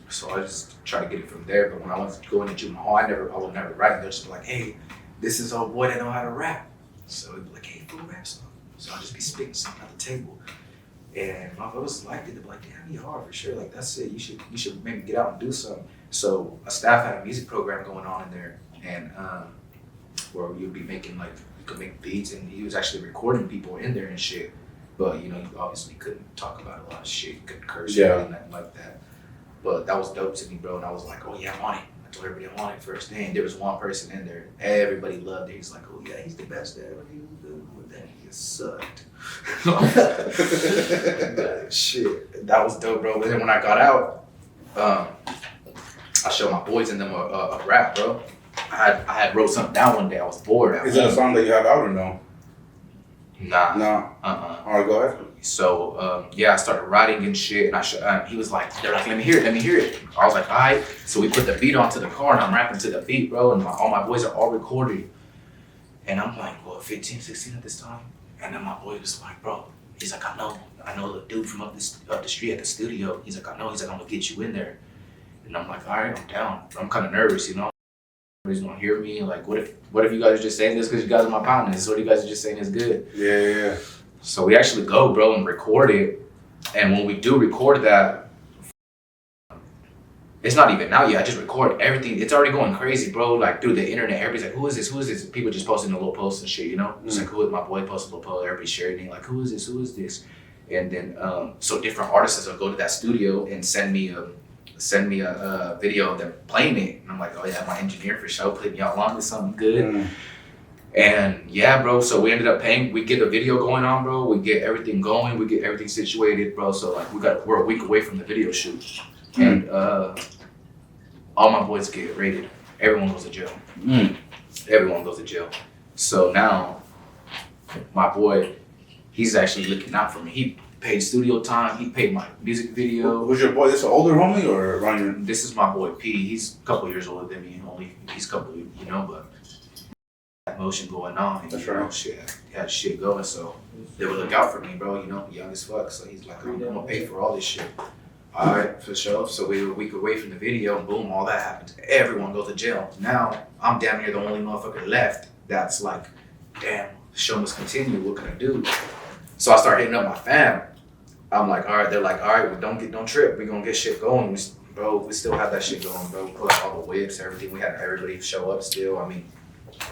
So I just try to get it from there. But when I went to go into juvenile hall, I would never write. They'd just be like, hey, this is a boy that know how to rap. So it'd be like, hey, fool, rap something. So I'd just be spitting something at the table. And my brothers liked it. They'd be like, damn, you hard for sure. Like, that's it. You should maybe get out and do something. So a staff had a music program going on in there, and where you'd be making like, you could make beats, and he was actually recording people in there and shit. But you know, you obviously couldn't talk about a lot of shit. You couldn't curse or anything like that. But that was dope to me, bro. And I was like, oh yeah, I want it. I told everybody I want it first. And there was one person in there. Everybody loved it. He's like, oh yeah, he's the best ever. He was good. But then he sucked. Shit, that was dope, bro. But then when I got out, I showed my boys and them a rap, bro. I had wrote something down one day. I was bored. Is it a song that you have out or no? Nah. No. All right, go ahead. So yeah, I started writing and shit, and he was like, they're like, let me hear it. I was like, all right. So we put the beat onto the car, and I'm rapping to the beat, bro, and all my boys are all recorded. And I'm like, what, 15, 16 at this time? And then my boy was like, bro, he's like, I know the dude from up the street at the studio. He's like, I know. He's like, I'm gonna get you in there. And I'm like, all right, I'm down. But I'm kind of nervous, you know. Nobody's gonna hear me. Like, what if you guys are just saying this because you guys are my partners? What you guys are just saying is good? Yeah. So we actually go, bro, and record it. And when we do record that, it's not even out yet. I just record everything. It's already going crazy, bro. Like through the internet, everybody's like, who is this? People just posting a little post and shit, you know? It's like, who is my boy posted a little post, everybody sharing it, like, who is this? And then, so different artists will go to that studio and send me a video of them playing it. And I'm like, oh yeah, my engineer for sure put me on to something good. And yeah, bro, so we ended up we get the video going on, bro. We get everything going. We get everything situated, bro. So like we're a week away from the video shoot. And all my boys get raided. Everyone goes to jail. Everyone goes to jail. So now my boy, he's actually looking out for me. He paid studio time. He paid my music video. Who's your boy? This an older homie or around your? This is my boy P. He's a couple years older than me. He's a couple, you know, but motion going on. And, that's you know, right. Shit, had shit going, so they would look out for me, bro. You know, young as fuck. So he's like, I'm gonna pay for all this shit. All right, for sure. So we were a week away from the video, and boom, all that happens. Everyone goes to jail. Now I'm damn near the only motherfucker left. That's like, damn, show must continue. What can I do? So I start hitting up my fam. I'm like, all right. They're like, all right, well, don't trip. We gonna get shit going, bro. We still have that shit going, bro. We put up all the whips, everything. We had everybody show up still. I mean,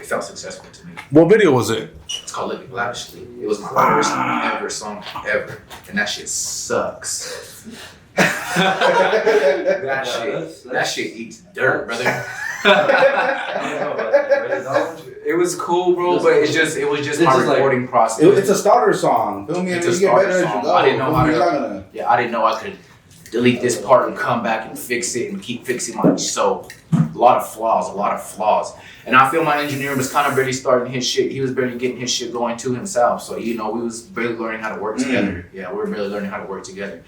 it felt successful to me. What video was it? It's called Living Lavishly. It was my first ever song ever. And that shit sucks. that shit eats dirt, brother. It was cool, bro, but it was just my recording process. It's a starter song. Feel me? It's a starter song. I didn't know I didn't know I could delete this part and come back and fix it and keep fixing my. So a lot of flaws. And I feel my engineer was kind of barely starting his shit. He was barely getting his shit going to himself. So, you know, we was barely learning how to work together. Yeah, we were barely learning how to work together.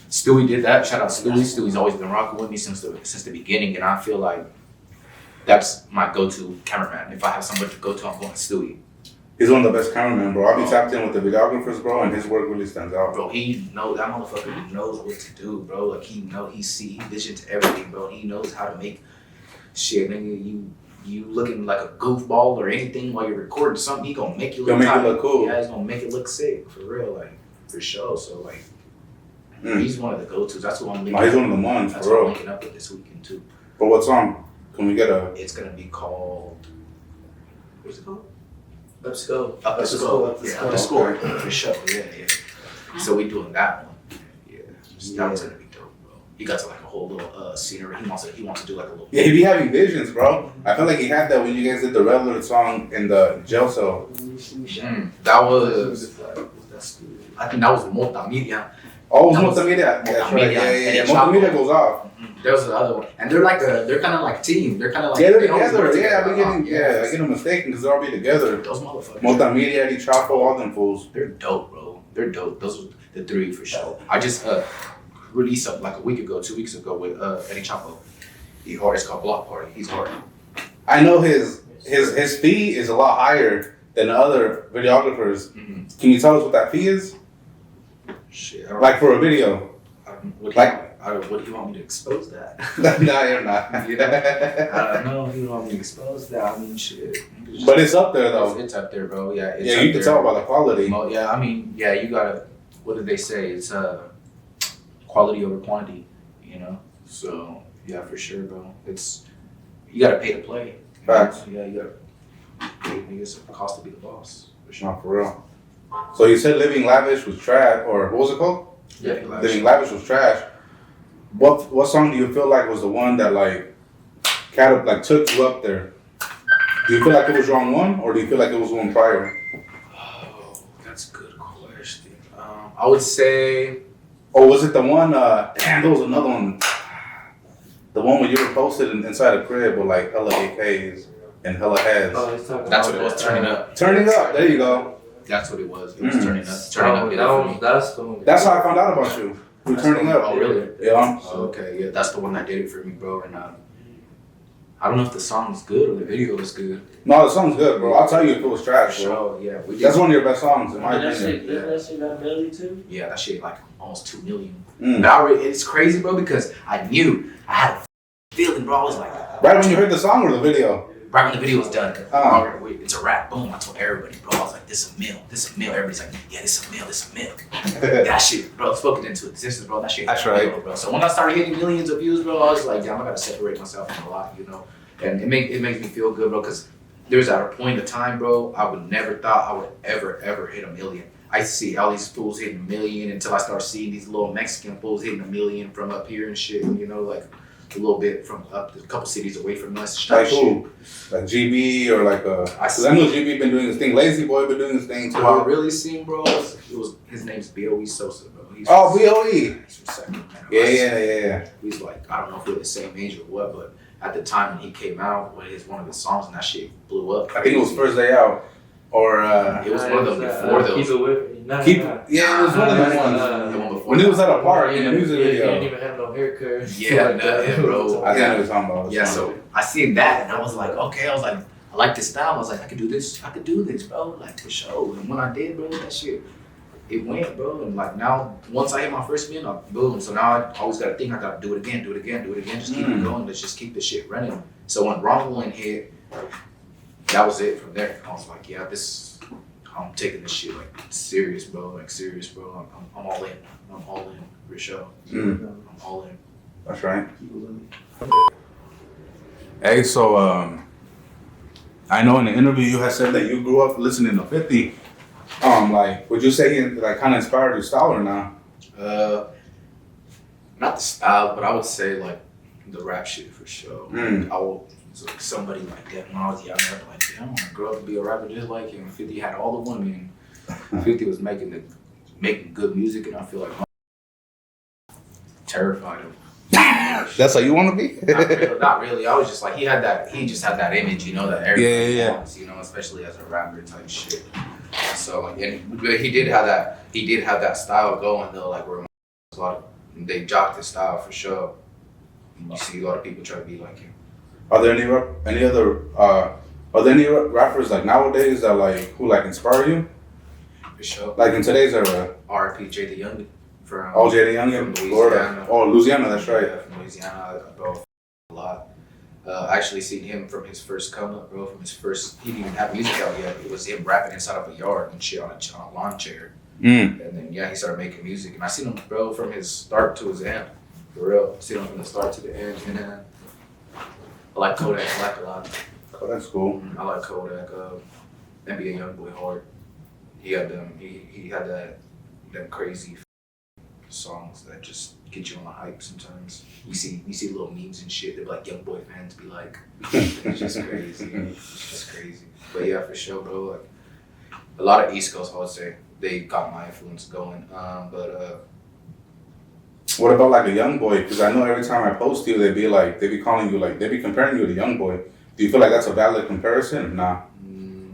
Stewie did that. Shout out to Stewie. Stewie's always been rocking with me since the beginning. And I feel like that's my go-to cameraman. If I have somebody to go to, I'm going to Stewie. He's one of the best cameramen, bro. I'll be tapped in with the videographers, bro, and his work really stands out. Bro, he knows, that motherfucker knows what to do, bro. Like, he visions everything, bro. He knows how to make shit, nigga. You looking like a goofball or anything while you're recording something, he gonna make you look He'll make it look cool. Yeah, he's gonna make it look sick, for real, like, for sure. So, like, he's one of the go-tos. That's what I'm linking he's one of the ones, That's for real. what I'm linking up with this weekend, too. But what song? Can we get a... It's gonna be called... What's it called? Up to go. Up to Score. Yeah, Up to Score. Okay. For sure, yeah. So we doing that one. Yeah. That one's gonna be dope, bro. He got to like a whole little scenery. He wants to do like a little... Yeah, he be having visions, bro. I feel like he had that when you guys did the Redler song in the jail cell. That was... I think that was Multimedia. Oh, That was Multimedia. That's right. Multimedia. Yeah. And Multimedia goes off. There was the other one. And they're kind of like team. They're kind of like... Yeah, they're they always together. work Yeah, I together. get them mistaken because they'll all be together. Those motherfuckers. Multimedia, Eddie Chapo, all them fools. They're dope, bro. They're dope. Those are the three for sure. I just released up like 2 weeks ago with Eddie Chapo. He hard. It's called Block Party. He's hard. I know his fee is a lot higher than the other videographers. Mm-hmm. Can you tell us what that fee is? Shit. I don't Like for a video? What do you want me to expose that? No, you're not. You know? I don't know if you want me to expose that. I mean, shit. But it's up there though. It's up there, bro. Yeah. It's Yeah, up you can there. tell by the quality. Yeah, I mean, yeah, you gotta. What did they say? It's quality over quantity. You know. So yeah, for sure, bro. It's you gotta pay to play. Facts. Yeah, you gotta pay. I guess it costs to be the boss. For sure. Not for real. So you said Living Lavish was trash, or what was it called? Yeah, Living Lavish was trash. What song do you feel like was the one that like took you up there? Do you feel like it was wrong one, or do you feel like it was one prior? Oh, that's a good question. I would say. Or was it the one? Damn, there was another one. The one when you were posted inside a crib with like hella AKs and hella heads. Oh, he's talking That's about what it was. Turning up. Turning up. There you go. That's what it was. It was turning up. Turning up. did it for me. That's the one. That's how I found out about you. You That's turning the one. up. Oh, really? Yeah. Oh, okay, yeah, that's the one that did it for me, bro. And I don't know if the song was good or the video was good. No, the song's good, bro. I'll tell you if it was trash, bro. So yeah, we did. That's one of your best songs, in my That opinion. shit got belly too? Yeah, that shit like almost 2 million. Mm. But it's crazy, bro, because I had a feeling, bro. I was like, Right when you heard the song or the video? right when the video was done, Oh. it's a wrap. Boom, I told everybody, bro. I was like, this is a meal. Everybody's like, yeah, this is a meal. That shit, bro, spoken into existence, bro. That shit. That's got right. real, bro. So when I started hitting millions of views, bro, I was like, damn, I gotta separate myself from a lot, you know. And it makes me feel good, bro, because there's at a point of time, bro, I would never thought I would ever hit 1 million. I see all these fools hitting 1 million until I start seeing these little Mexican fools hitting 1 million from up here and shit, you know, like a little bit from up a couple cities away from us. Like shit. who? Like GB or like because I know GB been doing his thing. Lazy Boy been doing his thing too. Who I really seen, bro, his name's B.O.E. Sosa, bro. He's Oh, BOE. He's from Sacramento. Yeah. He's like, I don't know if we're the same age or what, but at the time when he came out with one of his songs and that shit blew up. I think it was First Day Out. Or It was one of them before those. Keep it with me. yeah, it was one of them ones. The one before When he was at a park in Yeah, the music He video. didn't even have no haircut. Yeah, Like nothing, that. bro. I think I know what you're talking about. Yeah, so I seen that and I was like, okay, I like this style. I was like, I could do this, bro, like for sure. And when I did, bro, that shit, it went, bro. And like now, once I hit my first million, boom. So now I always gotta think I gotta do it again, just keep it going. Let's just keep this shit running. So when Wrong One hit, that was it from there. I was like, yeah, I'm taking this shit like serious, bro. I'm all in. I'm all in for sure. Mm. I'm all in. That's right. Hey, so I know in the interview you had said that you grew up listening to 50. Like, would you say he like kind of inspired your style or not? Not the style, but I would say like the rap shit for sure. Mm. I will like somebody like that when I was young. I'd be like, damn, I want to grow up to be a rapper just like him. 50 had all the women. 50 was making good music, and I feel like I'm terrified of. That's how you want to be? Not really. I was just like, he just had that image, you know, that everybody wants, you know, especially as a rapper type shit. So like, but he did have that style going though, like where a lot of, they jocked his style for sure. And you see a lot of people try to be like him. Are there any rappers like nowadays that like who like inspire you? For sure. Like in today's era. R.I.P. Jay the Youngin. From Jay the Youngin, from Florida. Oh, Louisiana, that's right. Yeah, from Louisiana, bro, a lot. I actually seen him from his first come up, bro. From his first, he didn't even have music out yet. It was him rapping inside of a yard and shit on a lawn chair. And then he started making music, and I seen him, bro, from his start to his end. For real, seen him from the start to the end. And I like Kodak Black a lot. Kodak's cool. I like Kodak. NBA Youngboy hard. He had them. He had them crazy songs that just get you on the hype. Sometimes you see little memes and shit. They're like Youngboy fans be like, it's just crazy. It's just crazy. But yeah, for sure, bro. Like a lot of East Coast, I would say they got my influence going. What about like a young boy? Because I know every time I post you, they be calling you like, they be comparing you to young boy. Do you feel like that's a valid comparison? Nah.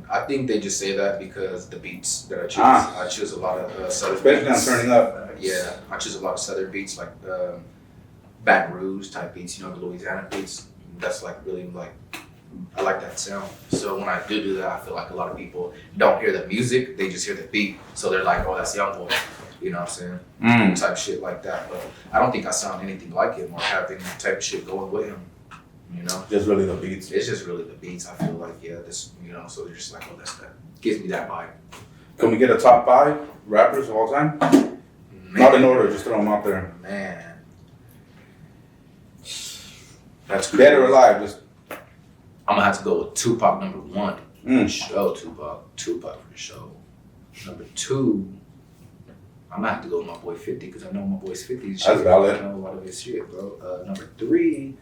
I think they just say that because the beats that I choose. I choose a lot of southern especially beats. on Turning Up. Yeah, I choose a lot of southern beats like Baton Rouge type beats, you know, the Louisiana beats. That's like really like, I like that sound. So when I do that, I feel like a lot of people don't hear the music, they just hear the beat. So they're like, oh, that's Young Boy. You know what I'm saying? Type shit like that. But I don't think I sound anything like him or have any type of shit going with him. You know? Just really the beats. It's just really the beats. I feel like, yeah, this, you know, so they're just like, oh, that's that. Gives me that vibe. Can we get a top 5 rappers of all time? Man. Not in order, just throw them out there. Man. That's Dead or alive, just. I'm gonna have to go with Tupac number 1. For sure, Tupac for sure. Number 2, I'm gonna have to go with my boy 50 because I know my boy's 50. That's valid. I know a lot of his shit, bro. Number 3,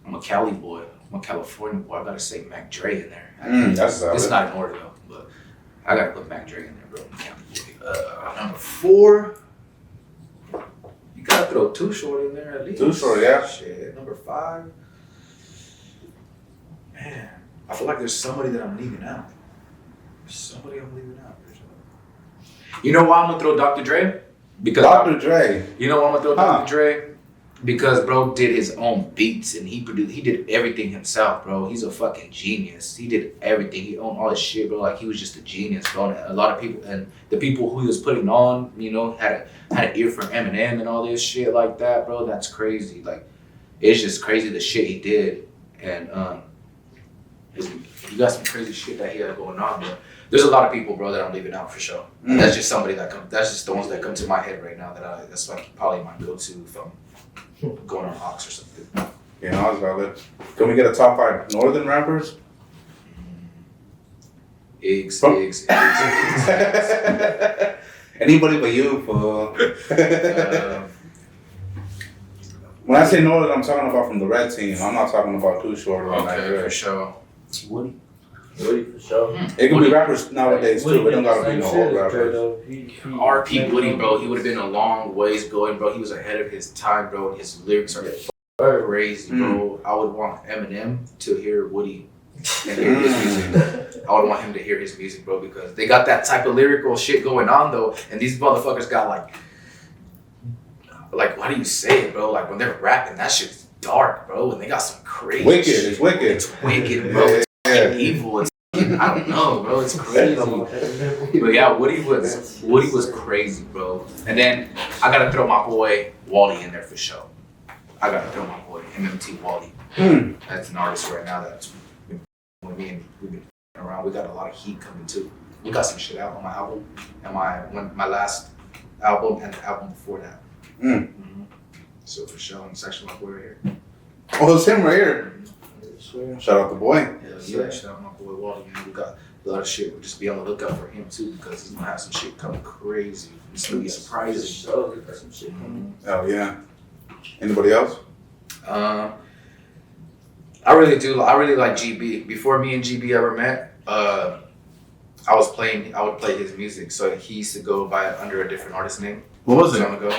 I'm a Cali boy. I'm a California boy. I gotta say Mac Dre in there. That's valid. It's not in order though, but I gotta put Mac Dre in there, bro. I'm a Cali boy. Number 4, you gotta throw Too Short in there at least. Too Short, yeah. Shit. Number 5. Man, I feel like there's somebody that I'm leaving out. You know why I'm gonna throw Dr. Dre? Because Dr. Dre. You know why I'm gonna throw Dr. Dre? Because bro did his own beats and he did everything himself, bro. He's a fucking genius. He did everything. He owned all his shit, bro. Like he was just a genius, bro. And a lot of people and the people who he was putting on, you know, had an ear for Eminem and all this shit like that, bro. That's crazy. Like it's just crazy the shit he did. And he got some crazy shit that he had going on, bro. There's a lot of people, bro, that I'm leaving out for sure. And that's just somebody that's just the ones that come to my head right now that's like probably my go-to if I'm going on Hawks or something. Yeah, that was valid. Can we get a top 5 northern rappers? Iggz. Anybody but you, fool. When I say northern, I'm talking about from the red team. I'm not talking about Too Short or Okay, for sure. Woody for sure. It could be rappers nowadays too. It don't gotta be no old rappers. RP Woody, bro, he would have been a long ways going, bro. He was ahead of his time, bro. His lyrics are crazy, bro. I would want Eminem to hear Woody and hear his music. I would want him to hear his music, bro, because they got that type of lyrical shit going on, though. And these motherfuckers got like, how do you say it, bro? Like when they're rapping, that shit's dark, bro. And they got some crazy wicked, shit. It's wicked. It's wicked, bro. It's evil. It's I don't know, bro. It's crazy. But yeah, Woody was crazy, bro. And then I gotta throw my boy Wally in there for sure. I gotta throw my boy MMT Wally. That's an artist right now that's been with me and we've been around. We got a lot of heat coming too. We got some shit out on my album and my last album and the album before that. So for sure, it's actually my boy right here. Oh, it's him right here. Shout out the boy. Yeah, shout out my boy Wally. We got a lot of shit. We'll just be on the lookout for him too because he's gonna have some shit coming crazy. It's gonna be surprising. Some shit coming. Oh yeah. Anybody else? I really like GB. Before me and GB ever met, I would play his music. So he used to go by under a different artist name. What was it? Time ago.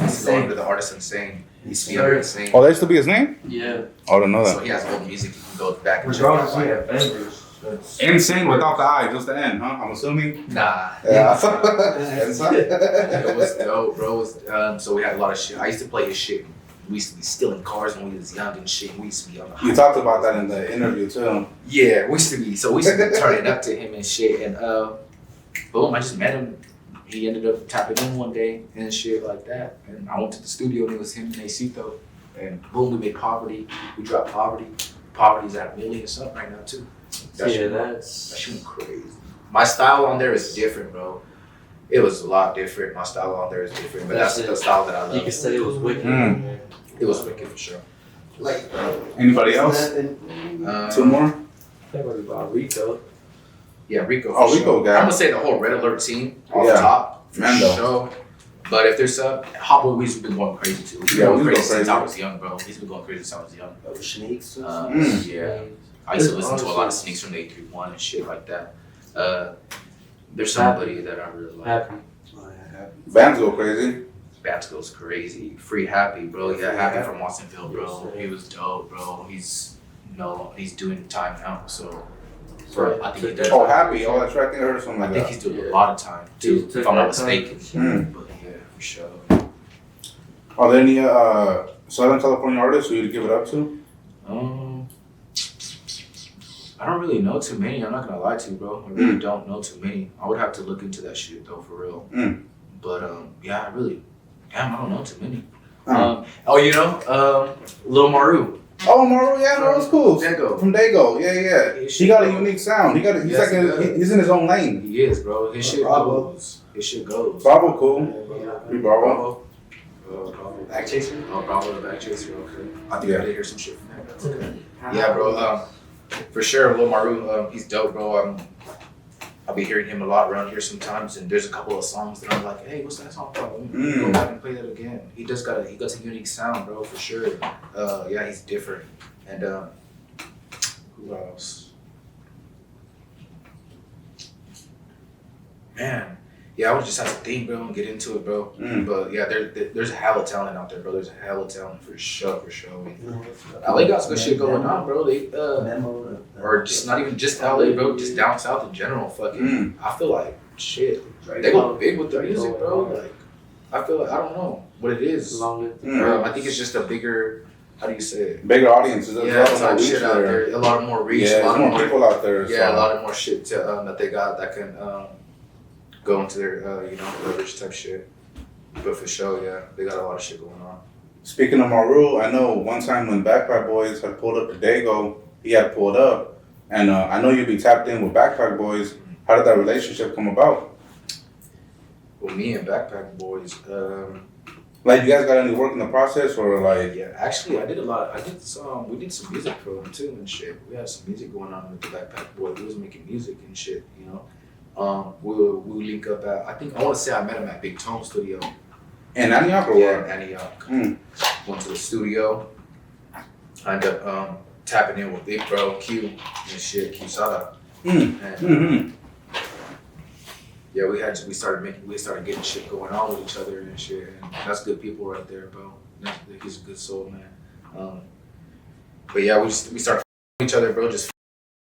He's going under the artist Insane. He's under Insane. Oh, that used to be his name? Yeah. Oh, I don't know So that. he has old music. You can go back and check out. Regardless, he had bangers. Insane without the I, just the N, huh? I'm assuming. Nah. Yeah. It was dope, bro. So we had a lot of shit. I used to play his shit. We used to be stealing cars when we was young and shit. We used to be on the You talked about that in the interview too. Yeah, we used to be. So we used to be turning up to him and shit. And boom, I just met him. He ended up tapping in one day and shit like that. And I went to the studio and it was him and Acito. And boom, we made Poverty. We dropped Poverty. Poverty's at $1 million something right now too. That shit went crazy. My style on there is different, bro. It was a lot different. My style on there is different, but that's the style that I love. You can say it was wicked. It was wicked for sure. Like Anybody else? Two more? That was about Rico. Yeah, Rico. Oh, for Rico sure. guy. I'm gonna say the whole Red Alert team off Yeah. the top. For Mando. sure. But if there's Hot Boy Weezy's been going crazy too. He's been going crazy since I was young, bro. He's been going crazy since I was young. Oh, Sneaks. Yeah. I used to listen to a lot of Sneaks from the 831 and shit like that. There's somebody that I really like. Happy. Bands go crazy. Bats goes crazy. Free Happy, bro. Yeah, Free Happy Happy. from Watsonville, bro. He was dope, bro. He's doing time now. So I think he did. Oh, Happy. Oh, that's right. I think I heard something I like think that. he's doing a lot of time too, if I'm not mistaken. But yeah, for sure. Are there any Southern California artists who you'd give it up to? I don't really know too many. I'm not gonna lie to you, bro. I really don't know too many. I would have to look into that shit though, for real. But yeah, I don't know too many. Lil Maru. Oh, Maru, yeah, no, it's cool. Dago. From Dago, yeah. He got a unique sound. He's Yes, he's in his own lane. He is, bro. His shit Bravo. goes. His shit goes. Bravo, cool. Free Bravo. Bravo. Back chaser. Oh, Bravo the Back Chaser. Okay. I think Yeah. I did hear some shit from that. Okay. Yeah, bro. For sure, Lil Maru. He's dope, bro. I'll be hearing him a lot around here sometimes, and there's a couple of songs that I'm like, hey, what's that song called? Go back and play that again. He got a unique sound, bro, for sure. Yeah, he's different. And who else? Man, yeah, I would just have to think, bro, and get into it, bro. But yeah, there's a hell of talent out there, bro. There's a hell of talent for sure. LA got some good shit going on, bro. They or just not even just LA, bro. Just down south in general. Fucking, I feel like shit. They go big with their music, bro. Like, I feel like I don't know what it is. I think it's just a bigger. How do you say it? Bigger audiences. There's Yeah, a lot type of more shit reach out there. there. A lot of more reach. Yeah, a lot there's of more people out there. Yeah, so. a lot of more shit to, that they got that can go into their leverage type shit. But for sure, yeah, they got a lot of shit going on. Speaking of Maru, I know one time when Backpack Boys had pulled up to Dago, he had pulled up, and I know you'd be tapped in with Backpack Boys. How did that relationship come about? Well, me and Backpack Boys, Like, you guys got any work in the process, or like? yeah, actually, we did some music for them too and shit. We had some music going on with the Backpack Boys. We was making music and shit, you know. We'll link up at, I want to say I met him at Big Tone Studio. In Antioch or Yeah, what? in Antioch. Went to the studio. I ended up tapping in with Big Bro, Q, and shit, Q Sada. And yeah, we started getting shit going on with each other and shit. And that's good people right there, bro. He's a good soul, man. But yeah, we started each other, bro, just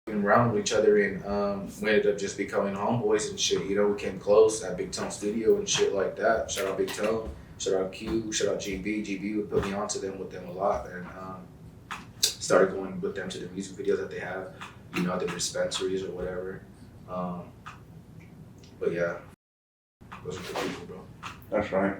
around with each other, and we ended up just becoming homeboys and shit. You know, we came close at Big Tone Studio and shit like that. Shout out Big Tone, shout out Q, shout out GB. GB would put me onto them with them a lot, and started going with them to the music videos that they have, you know, the dispensaries or whatever. But yeah, those are good people, bro. That's right.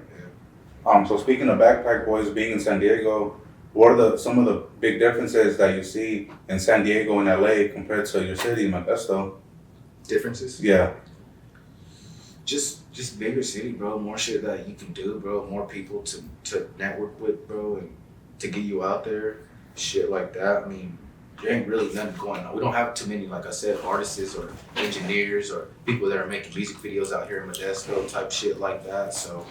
Yeah. So speaking of Backpack Boys being in San Diego, what are some of the big differences that you see in San Diego and LA compared to your city, Modesto? Differences? Yeah. Just bigger city, bro. More shit that you can do, bro. More people to network with, bro, and to get you out there. Shit like that. I mean, there ain't really nothing going on. We don't have too many, like I said, artists or engineers or people that are making music videos out here in Modesto type shit like that. So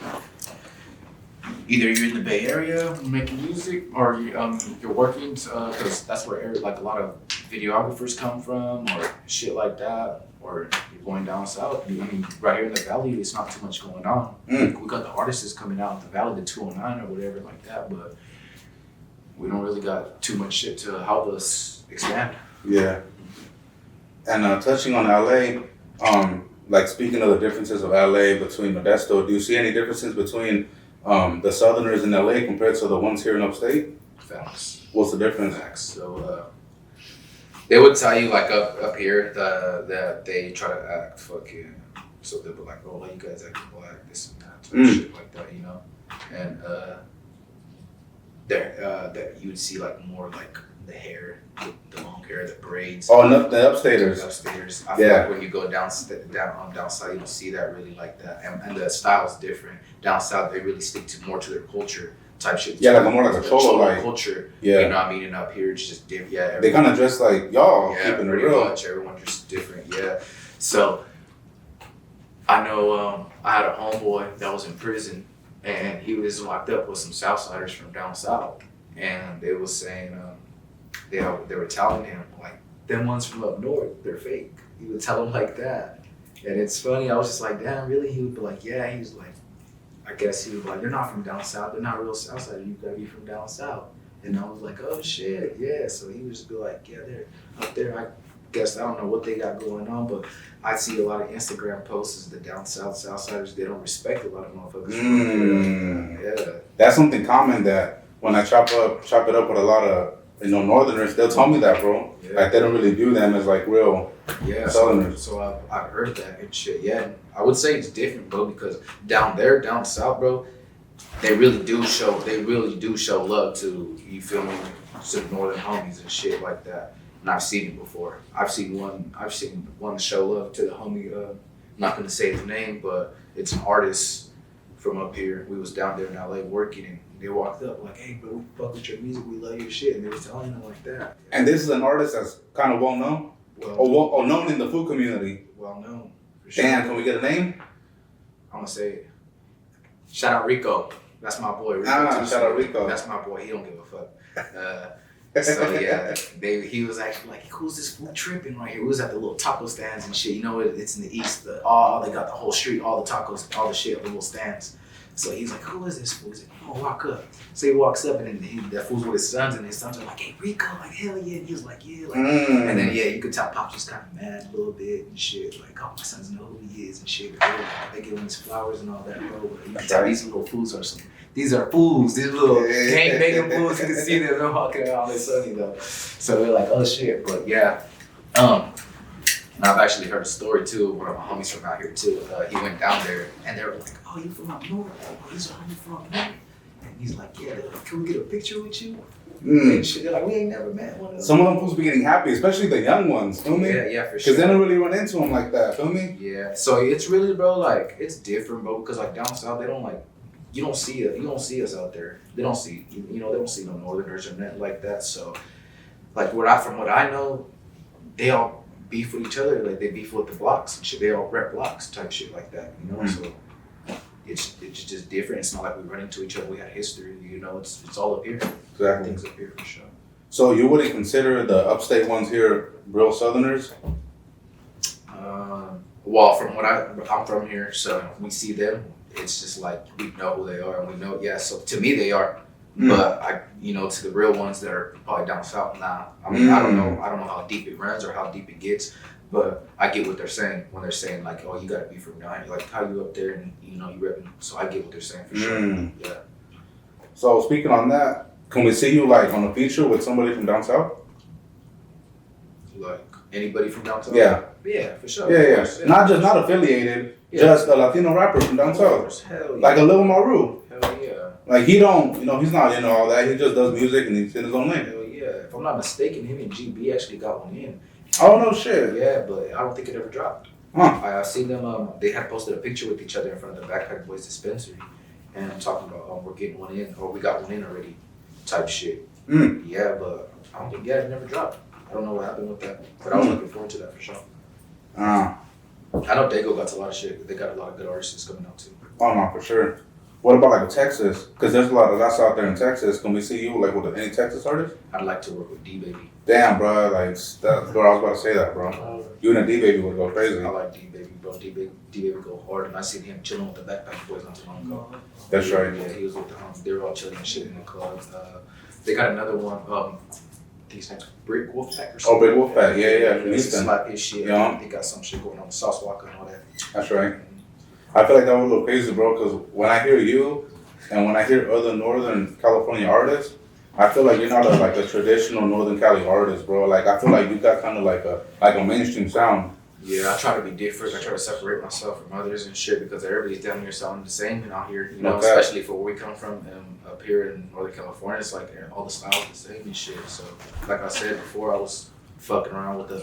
either you're in the Bay Area making music, or you're working, because that's where like a lot of videographers come from or shit like that, or you're going down south. I mean, right here in the valley, it's not too much going on. We got the artists coming out in the valley, the 209 or whatever like that, but we don't really got too much shit to help us expand. Yeah. And touching on LA, like speaking of the differences of LA between Modesto, do you see any differences between the Southerners in LA compared to the ones here in Upstate? Facts. What's the difference? Facts. So they would tell you like up here that they try to act fucking. So they were like, oh, you guys acting black, this and that, type shit like that, you know. And that you would see like more like the hair, the long hair, the braids. Oh, no, the Upstaters. The Upstaters. I feel like when you go down south, you don't see that really like that, and the style's different. Down south, they really stick to more to their culture type shit. Yeah, like more like a cholo like culture. Yeah. You know what I mean? And up here, it's just different. Yeah. They kind of dress like y'all, Yeah, keeping it pretty real. much. Everyone's just different. Yeah. So I know I had a homeboy that was in prison, and he was locked up with some Southsiders from down south, and they was saying they were telling him like, them ones from up north, they're fake. He would tell them like that, and it's funny. I was just like, damn, really? He would be like, yeah. He was like, I guess he was like, they're not from down south. They're not real Southsiders. You gotta be from down south. And I was like, oh shit, yeah. So he would just be like, yeah, they're up there. I guess I don't know what they got going on, but I see a lot of Instagram posts the down south Southsiders. They don't respect a lot of motherfuckers. Yeah, That's something common that when I chop it up with a lot of Northerners, they'll tell me that, bro. Yeah. Like they don't really view them as like real Southerners. So I've heard that and shit. Yeah, and I would say it's different, bro, because down south, bro, they really do show love to, you feel me, to the northern homies and shit like that. And I've seen it before. I've seen one show love to the homie. I'm not gonna say his name, but it's an artist from up here. We was down there in LA working, and they walked up like, "Hey, bro, we fuck with your music. We love your shit." And they was telling him like that. And this is an artist that's kind of well known, or known in the food community. Well known. For sure. Damn, can we get a name? I'm gonna say it. Shout out Rico. That's my boy. Rico Shout out Rico. That's my boy. He don't give a fuck. So yeah, he was actually like, who's this fool tripping right here? We was at the little taco stands and shit. You know, it's in the east. They got the whole street, all the tacos, all the shit, the little stands. So he's like, who is this fool? He's like, oh, walk up. So he walks up, and then that fool's with his sons, and his sons are like, hey, Rico, like, hell yeah. And he was like, yeah. Like, and then, yeah, you could tell Pop's just kind of mad a little bit and shit. Like, oh, my sons know who he is and shit. They give him his flowers and all that, bro. But you can tell these little fools are some. These are fools. These little ain't making fools. You can see them. They're walking around. They're sunny though. So they're like, oh shit. But yeah. And I've actually heard a story too. One of my homies from out here too. He went down there, and they were like, "Oh, you from up north? Oh, he's a homie from up north." And he's like, "Yeah, like, can we get a picture with you?" And shit. They're like, "We ain't never met one of them." Some of them fools be getting happy, especially the young ones. Feel me? Yeah, for sure. Because they don't really run into them like that. Feel me? Yeah. So it's really, bro. Like it's different, bro. Because like down south, they don't like. You don't see us out there. They don't see, they don't see no Northerners or nothing like that. So, like from what I know, they all beef with each other. Like they beef with the blocks and shit. They all rep blocks type shit like that. You know, so it's just different. It's not like we run into each other. We had history. You know, it's all up here. Exactly. Things up here for sure. So you wouldn't consider the upstate ones here real Southerners? Well, from what I'm from here, so we see them. It's just like we know who they are, and we know. Yeah, so to me they are, but to the real ones that are probably down south, nah. I mean, I don't know how deep it runs or how deep it gets, but I get what they're saying when they're saying like, oh, you gotta be from down here, like how you up there and you repping. So I get what they're saying for sure. Yeah. So speaking on that, can we see you like on a feature with somebody from down south? Like anybody from down south? Yeah. Yeah, for sure. Yeah. Not affiliated. Yeah. Just a Latino rapper from down south. Hell yeah. Like a Lil Maru. Hell yeah. Like he don't, he's not into all that. He just does music and he's in his own lane. Hell yeah. If I'm not mistaken, him and GB actually got one in. Oh, no shit. Yeah, but I don't think it ever dropped. Huh. I seen them, they had posted a picture with each other in front of the Backpack Boys dispensary. And I'm talking about, we're getting one in, or we got one in already type shit. Yeah, but I don't think, it never dropped. I don't know what happened with that. But I was looking forward to that for sure. I know Dago got a lot of shit. They got a lot of good artists coming out too. Oh, no, for sure. What about like Texas? Because there's a lot of us out there in Texas. Can we see you like with any Texas artists? I'd like to work with D Baby. Damn, bro. Like, that, bro, I was about to say that, bro. You and a D Baby would go crazy. I like D Baby, bro. D Baby go hard, and I seen him chilling with the Backpack Boys not too long ago. That's right. Yeah, he was with the homies. They were all chilling and shit in the club. They got another one. I think his name's Brick Wolfpack or something. Oh, Big Wolfpack. Yeah, yeah. He used to Houston. slap his shit. Yeah. They got some shit going on with Sauce Walker and all that. That's right. I feel like that would look crazy, bro, because when I hear you and when I hear other Northern California artists, I feel like you're not like a traditional Northern Cali artist, bro. Like, I feel like you got kind of like a mainstream sound. Yeah, I try to be different. I try to separate myself from others and shit because everybody's down here sounding the same. And out here, you know, Okay. especially for where we come from, up here in Northern California, it's like all the styles the same and shit. So, like I said before, I was fucking around with the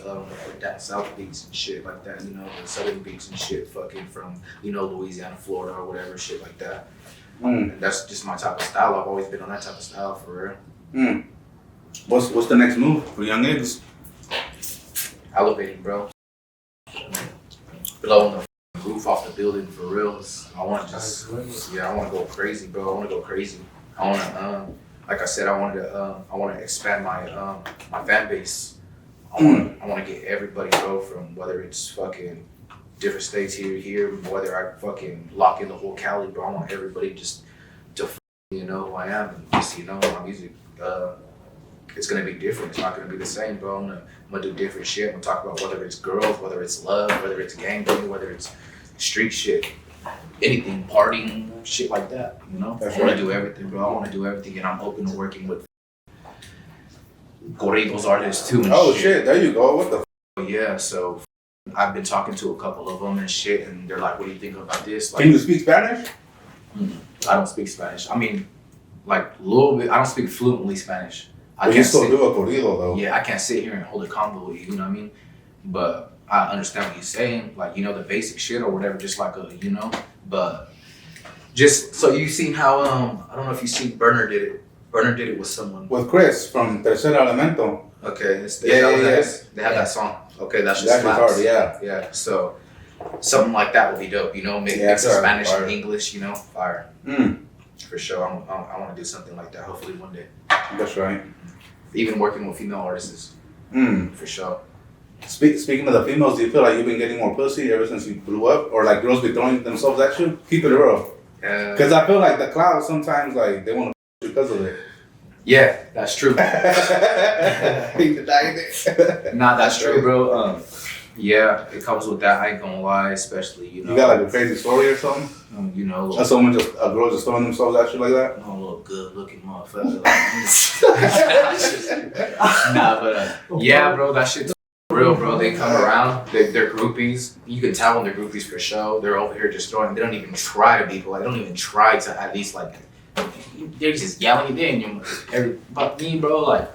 down south beats and shit like that, you know, the southern beats and shit, fucking from, you know, Louisiana, Florida, or whatever, shit like that. And that's just my type of style. I've always been on that type of style for real. What's the next move for Young Iggz? Elevating, bro. Blowing the roof off the building for real. I want to just, I want to go crazy, bro. I want to go crazy. I want to, like I said, I want to expand my fan base. I want to get everybody, bro, from whether it's fucking different states here, whether I fucking lock in the whole Cali, bro. I want everybody just to, you know who I am and just, you know, my music. It's gonna be different. It's not gonna be the same, bro. I'm gonna do different shit. I'm gonna talk about whether it's girls, whether it's love, whether it's gangbanging, whether it's street shit, anything, partying, shit like that. You know, That's I want right. to do everything, bro. I want to do everything, and I'm open to working with Corridos artists too. And Oh shit, there you go. What the? Yeah, so I've been talking to a couple of them and shit, and they're like, "What do you think about this?" Like, Can you speak Spanish? I don't speak Spanish. I mean, like a little bit. I don't speak fluently Spanish. I But you can't still sit- do a corrido though. Yeah, I can't sit here and hold a convo with you, you know what I mean? But I understand what you're saying, like, you know, the basic shit or whatever, just like you know, but just, so you seen how, I don't know if you seen Burner did it. Burner did it with someone. With Chris from Tercer Elemento. Okay, Yeah. they have that song. Okay, that's just That's slaps. hard, yeah. Yeah, so something like that would be dope, you know, mix Yeah, of fire, Spanish fire. and English, you know, fire. For sure, I want to do something like that, hopefully one day. That's right. Even working with female artists, for sure. Speaking of the females, do you feel like you've been getting more pussy ever since you blew up? Or like girls be throwing themselves at you? Keep it real. Because I feel like the cloud sometimes like they want to because of it. Yeah, that's true. Nah, that's true, bro. Yeah, it comes with that. I ain't gonna lie, especially you know. You got like a crazy story or something? You know, Or someone a girl just throwing themselves at you like that? a little good-looking motherfucker. Nah, but yeah, bro, that shit's real, bro. They come around, they're groupies. You can tell when they're groupies for show. They're over here just throwing. They don't even try to be polite. They don't even try to at least like. They're just yelling it in. But me, bro, like.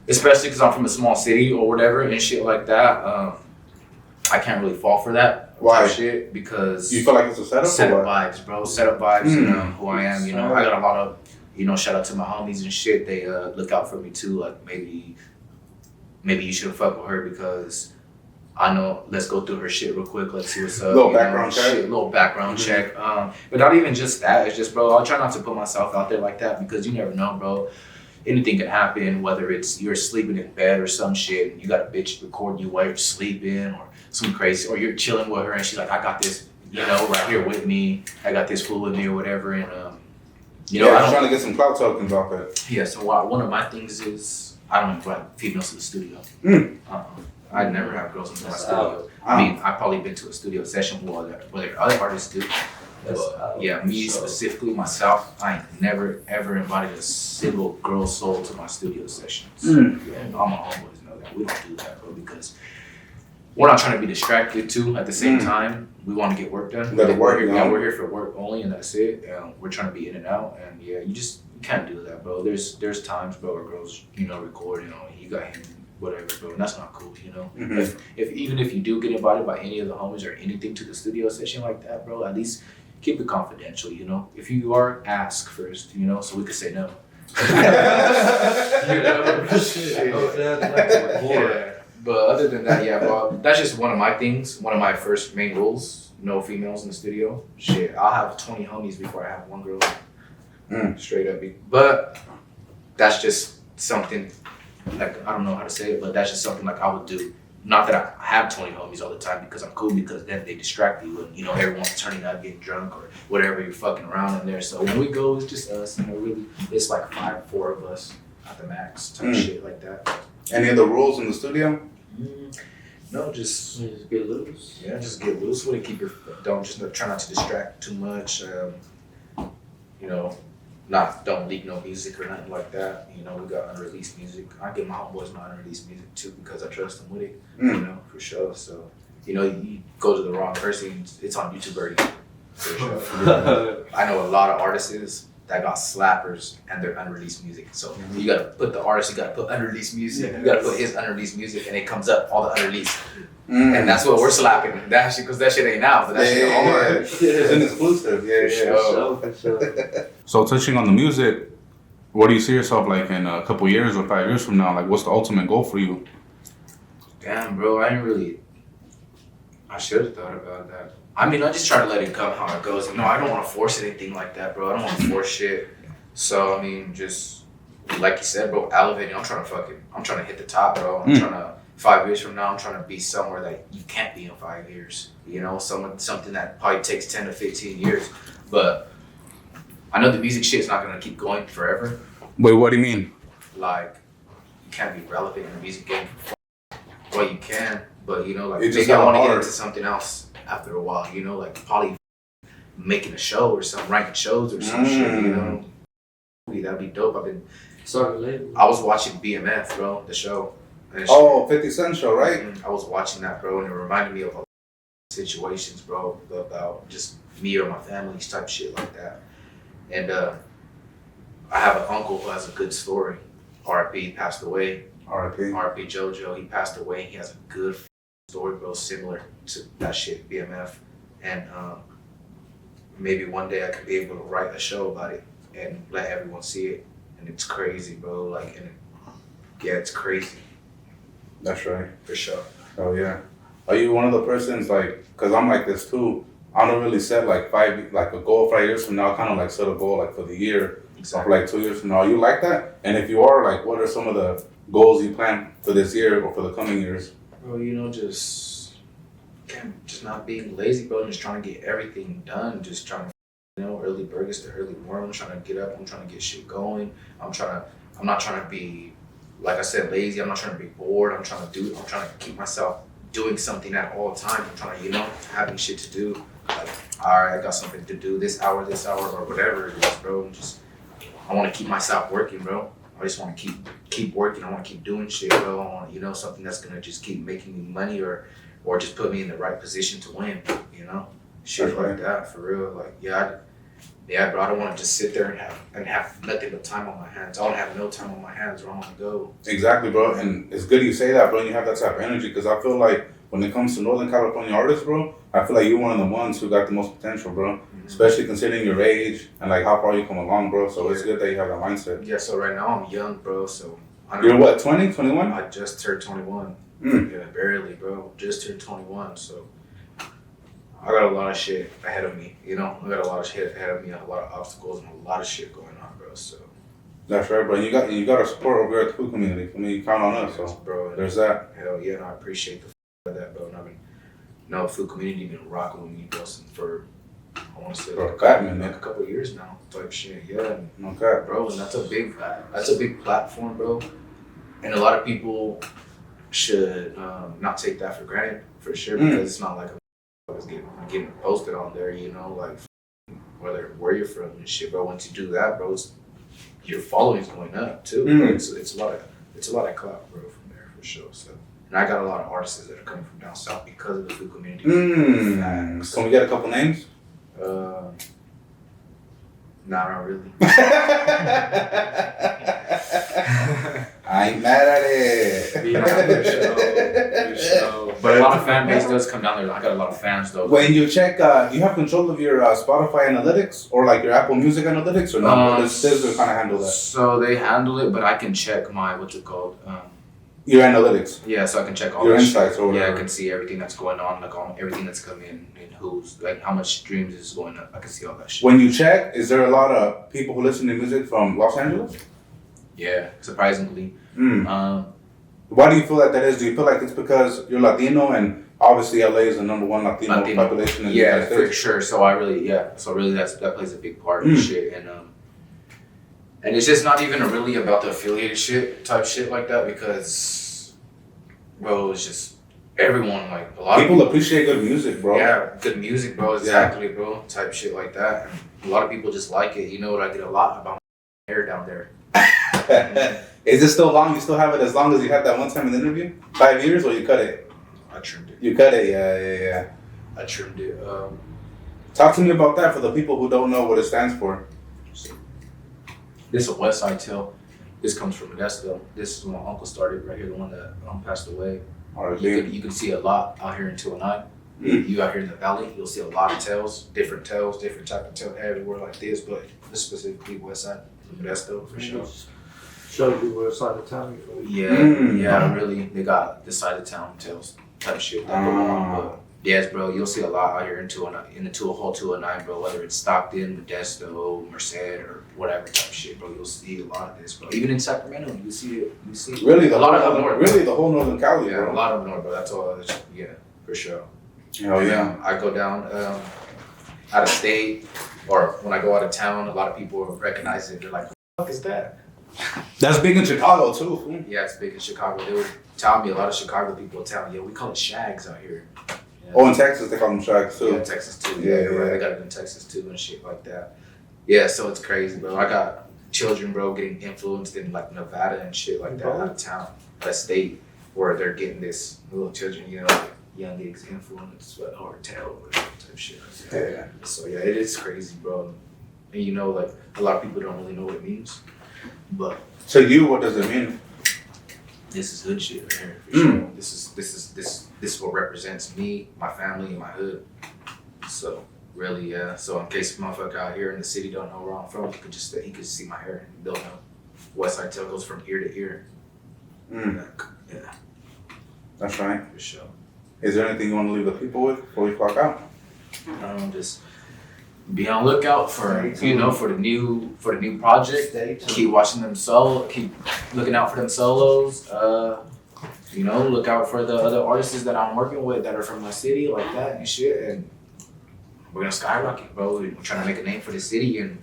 Especially because I'm from a small city or whatever and shit like that. I can't really fall for that Why? type shit because You feel like it's a setup? setup or what? vibes, bro. Setup vibes. You know who I am. You know, I got a lot of, you know, shout out to my homies and shit. They look out for me too. Like maybe you should fuck with her because I know. Let's go through her shit real quick. Let's see what's up. Little you background know, check. shit, little background check. But not even just that. It's just, bro. I'll try not to put myself out there like that because you never know, bro. Anything can happen, whether it's you're sleeping in bed or some shit, and you got a bitch recording you while you're sleeping, or some crazy, or you're chilling with her and she's like, I got this, you know, right here with me. I got this fool with me or whatever, and you know, Yeah, I I'm don't. trying to get some clout tokens off it. Yeah, so one of my things is I don't invite females to the studio. I never have girls into my studio. I mean, I've probably been to a studio session whether other artists do. But yeah, me specifically, myself, I ain't never ever invited a single girl soul to my studio sessions. Yeah, all my homeboys know that. We don't do that, bro, because we're not trying to be distracted too. At the same time, we want to get work done. Let it work, we're you know? here for work only, and that's it. We're trying to be in and out, and yeah, you can't do that, bro. There's times, bro, where girls, you know, record, you know, you got him, whatever, bro, and that's not cool, you know. If even if you do get invited by any of the homies or anything to the studio session like that, bro, at least keep it confidential, you know. If you are, ask first, you know, so we could say no. You know? Yeah. But other than that, yeah, bro, that's just one of my things. One of my first main rules no females in the studio. Shit, I'll have 20 homies before I have one girl. Straight up. But that's just something, like, I don't know how to say it, but that's just something like I would do. Not that I have 20 homies all the time because I'm cool, because then they distract you and, you know, everyone's turning up, getting drunk or whatever, you're fucking around in there. So when we go, it's just us, you know, really, it's like 4 of us at the max, type shit like that. Any other rules in the studio? No, just get loose. Yeah, just get loose with it. Keep your try not to distract too much. You know, don't leak no music or nothing like that. You know, we got unreleased music. I give my homeboys my unreleased music too because I trust them with it. You know, for sure. So, you know, you go to the wrong person, it's on YouTube already. For sure. I know a lot of artists that got slappers and their unreleased music. So you gotta put the artist, you gotta put unreleased music, you gotta put his unreleased music, and it comes up all the unreleased. And that's what we're slapping. That shit, because that shit ain't out, but that shit hard. It's an exclusive. For sure. So touching on the music, what do you see yourself like in a couple years or 5 years from now? Like, what's the ultimate goal for you? Damn, bro, I should have thought about that. I mean, I just try to let it come how it goes. You know, I don't want to force anything like that, bro. I don't want to force shit. So, I mean, just like you said, bro, elevating. I'm trying to hit the top, bro. I'm trying to, 5 years from now, I'm trying to be somewhere that you can't be in 5 years. You know, something that probably takes 10 to 15 years. But I know the music shit's not going to keep going forever. Wait, what do you mean? Like, you can't be relevant in the music game. Well, you can, but, you know, like, It's maybe I want to get hard. into something else after a while, you know, like probably making a show or something, writing shows or some shit, you know. That'd be dope. I was watching BMF, bro, the show. Oh, 50 Cent show, right? I was watching that, bro, and it reminded me of a lot of situations, bro, about just me or my family, type shit like that. And I have an uncle who has a good story. R.I.P. passed away. R.I.P. R.I.P. JoJo, he passed away. He has a good story, bro, similar to that shit, BMF. And maybe one day I could be able to write a show about it and let everyone see it. And it's crazy, bro. Like, it's crazy. That's right. For sure. Oh, yeah. Are you one of the persons, like, because I'm like this too, I don't really set like a goal 5 years from now, kind of like set a goal like for the year, Exactly. or like 2 years from now. Are you like that? And if you are, like, what are some of the goals you plan for this year or for the coming years? Bro, you know, just not being lazy, bro, just trying to get everything done, just trying to, you know, early burgers to early morning, I'm trying to get up, I'm trying to get shit going, I'm not trying to be, like I said, lazy, I'm not trying to be bored, I'm trying to keep myself doing something at all times, I'm trying to, you know, having shit to do, like, all right, I got something to do this hour, or whatever it is, bro, I want to keep myself working, bro. I just want to keep working. I want to keep doing shit, bro. I want, you know, something that's gonna just keep making me money or just put me in the right position to win, you know, shit That's like right. that for real. Like, yeah, bro. I don't want to just sit there and have nothing but time on my hands. I want to have no time on my hands, where I want to go. Exactly, bro. And it's good you say that, bro, and you have that type of energy, because I feel like when it comes to Northern California artists, bro, I feel like you're one of the ones who got the most potential, bro. Especially considering your age and like how far you come along, bro. So it's good that you have that mindset. Yeah. So right now I'm young, bro. So You're what, 20, 21? I just turned 21. Yeah, barely, bro. Just turned 21. So I got a lot of shit ahead of me, you know? I got a lot of shit ahead of me, a lot of obstacles and a lot of shit going on, bro, so. That's right, bro. You got our support over here at the food community. I mean, you count on us, so Bro, there's that. hell yeah, and I appreciate the that, bro. And I've been, food community been rocking with me, bro, for, I want to say, Bro, like, Batman, a couple of years now, type shit, yeah. And, Okay. bro, and that's a big platform, bro. And a lot of people should not take that for granted, for sure, because it's not like I was getting posted on there, you know, like where you're from and shit, bro. Once you do that, bro, your following's going up too. Bro. It's a lot of clout, bro, from there for sure. So, and I got a lot of artists that are coming from down south because of the food community. Facts. Can we get a couple names? Not really. I ain't mad at it. But a lot of fan base does come down there. I got a lot of fans though. When you check, you have control of your Spotify analytics or like your Apple Music analytics, or no? Does Sizzler kind of handle that? So they handle it, but I can check my what's it called? Your analytics. Yeah, so I can check all Your that insights shit. or Yeah, I whatever. can see everything that's going on, like everything that's coming in and who's like how much streams is going up. I can see all that shit. When you check, is there a lot of people who listen to music from Los Angeles? Yeah, surprisingly. Why do you feel like that is? Do you feel like it's because you're Latino and obviously LA is the number one Latino population in the yeah, United for States? sure. So really that plays a big part in shit, and it's just not even really about the affiliated shit like that because, bro, it's just everyone like a lot People of appreciate good music, bro. yeah, good music, bro, exactly, bro, type shit like that. And a lot of people just like it. You know what I did a lot about my hair down there. Is it still long? You still have it as long as you had that one time in the interview? 5 years, or you cut it? I trimmed it. You cut it, yeah. I trimmed it. Talk to me about that for the people who don't know what it stands for. This is a West Side tail. This comes from Modesto. This is when my uncle started right here, the one that passed away. You can see a lot out here in 209. You out here in the valley, you'll see a lot of tails, different type of tail everywhere like this, but this specifically West Side, Modesto for sure. Show you what side of town you're from. Yeah, really. They got this side of town tails type shit that go on, but yes, bro, you'll see a lot out here in the whole 209, bro. Whether it's Stockton, Modesto, Merced, or whatever type shit, bro. You'll see a lot of this, bro. Even in Sacramento, you see it. You see Really, a lot of up north. Really, the whole Northern Cali, Yeah, bro. a lot of north, bro. That's all. Yeah, for sure. Oh yeah. I go down out of state, or when I go out of town, a lot of people recognize it. They're like, "What the fuck is that?" That's big in Chicago too. Fool. Yeah, it's big in Chicago. They would tell me, a lot of Chicago people would tell me, "Yeah, we call it shags out here." Yeah. Oh, in Texas they call them shags too. Yeah, Texas too. Yeah, You're right. yeah. They got it in Texas too and shit like that. Yeah, so it's crazy, bro. I got children, bro, getting influenced in like Nevada and shit like that out of town, that state, where they're getting this little children, you know, like young Iggz influence or tail or type shit. Yeah. So yeah, it is crazy, bro. And you know, like a lot of people don't really know what it means, but To you, what does it mean? this is hood shit right here for sure. This is what represents me, my family, and my hood. So really, yeah. So in case a motherfucker out here in the city don't know where I'm from, he could see my hair and they'll know. West Side tail goes from ear to ear. Yeah, That's right. for sure. Is there anything you want to leave the people with before we clock out? Just be on lookout for for the new project. Keep watching them keep looking out for them solos. Look out for the other artists that I'm working with that are from my city like that and shit. And we're gonna skyrocket, bro. We're trying to make a name for the city and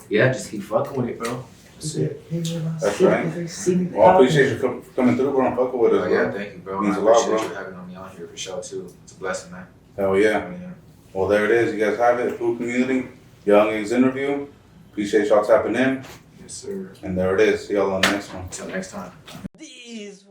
yeah, just keep fucking with it, bro. That's it. That's right. Well, I appreciate you coming through, bro, and fucking with us, Oh, bro. yeah, thank you, bro. Means I a lot, appreciate bro. you having me on here for sure too. It's a blessing, man. Hell yeah. Yeah. Well, there it is. You guys have it. Food Community, Young Iggz interview. Appreciate y'all tapping in. Yes, sir. And there it is. See y'all on the next one. Until next time. These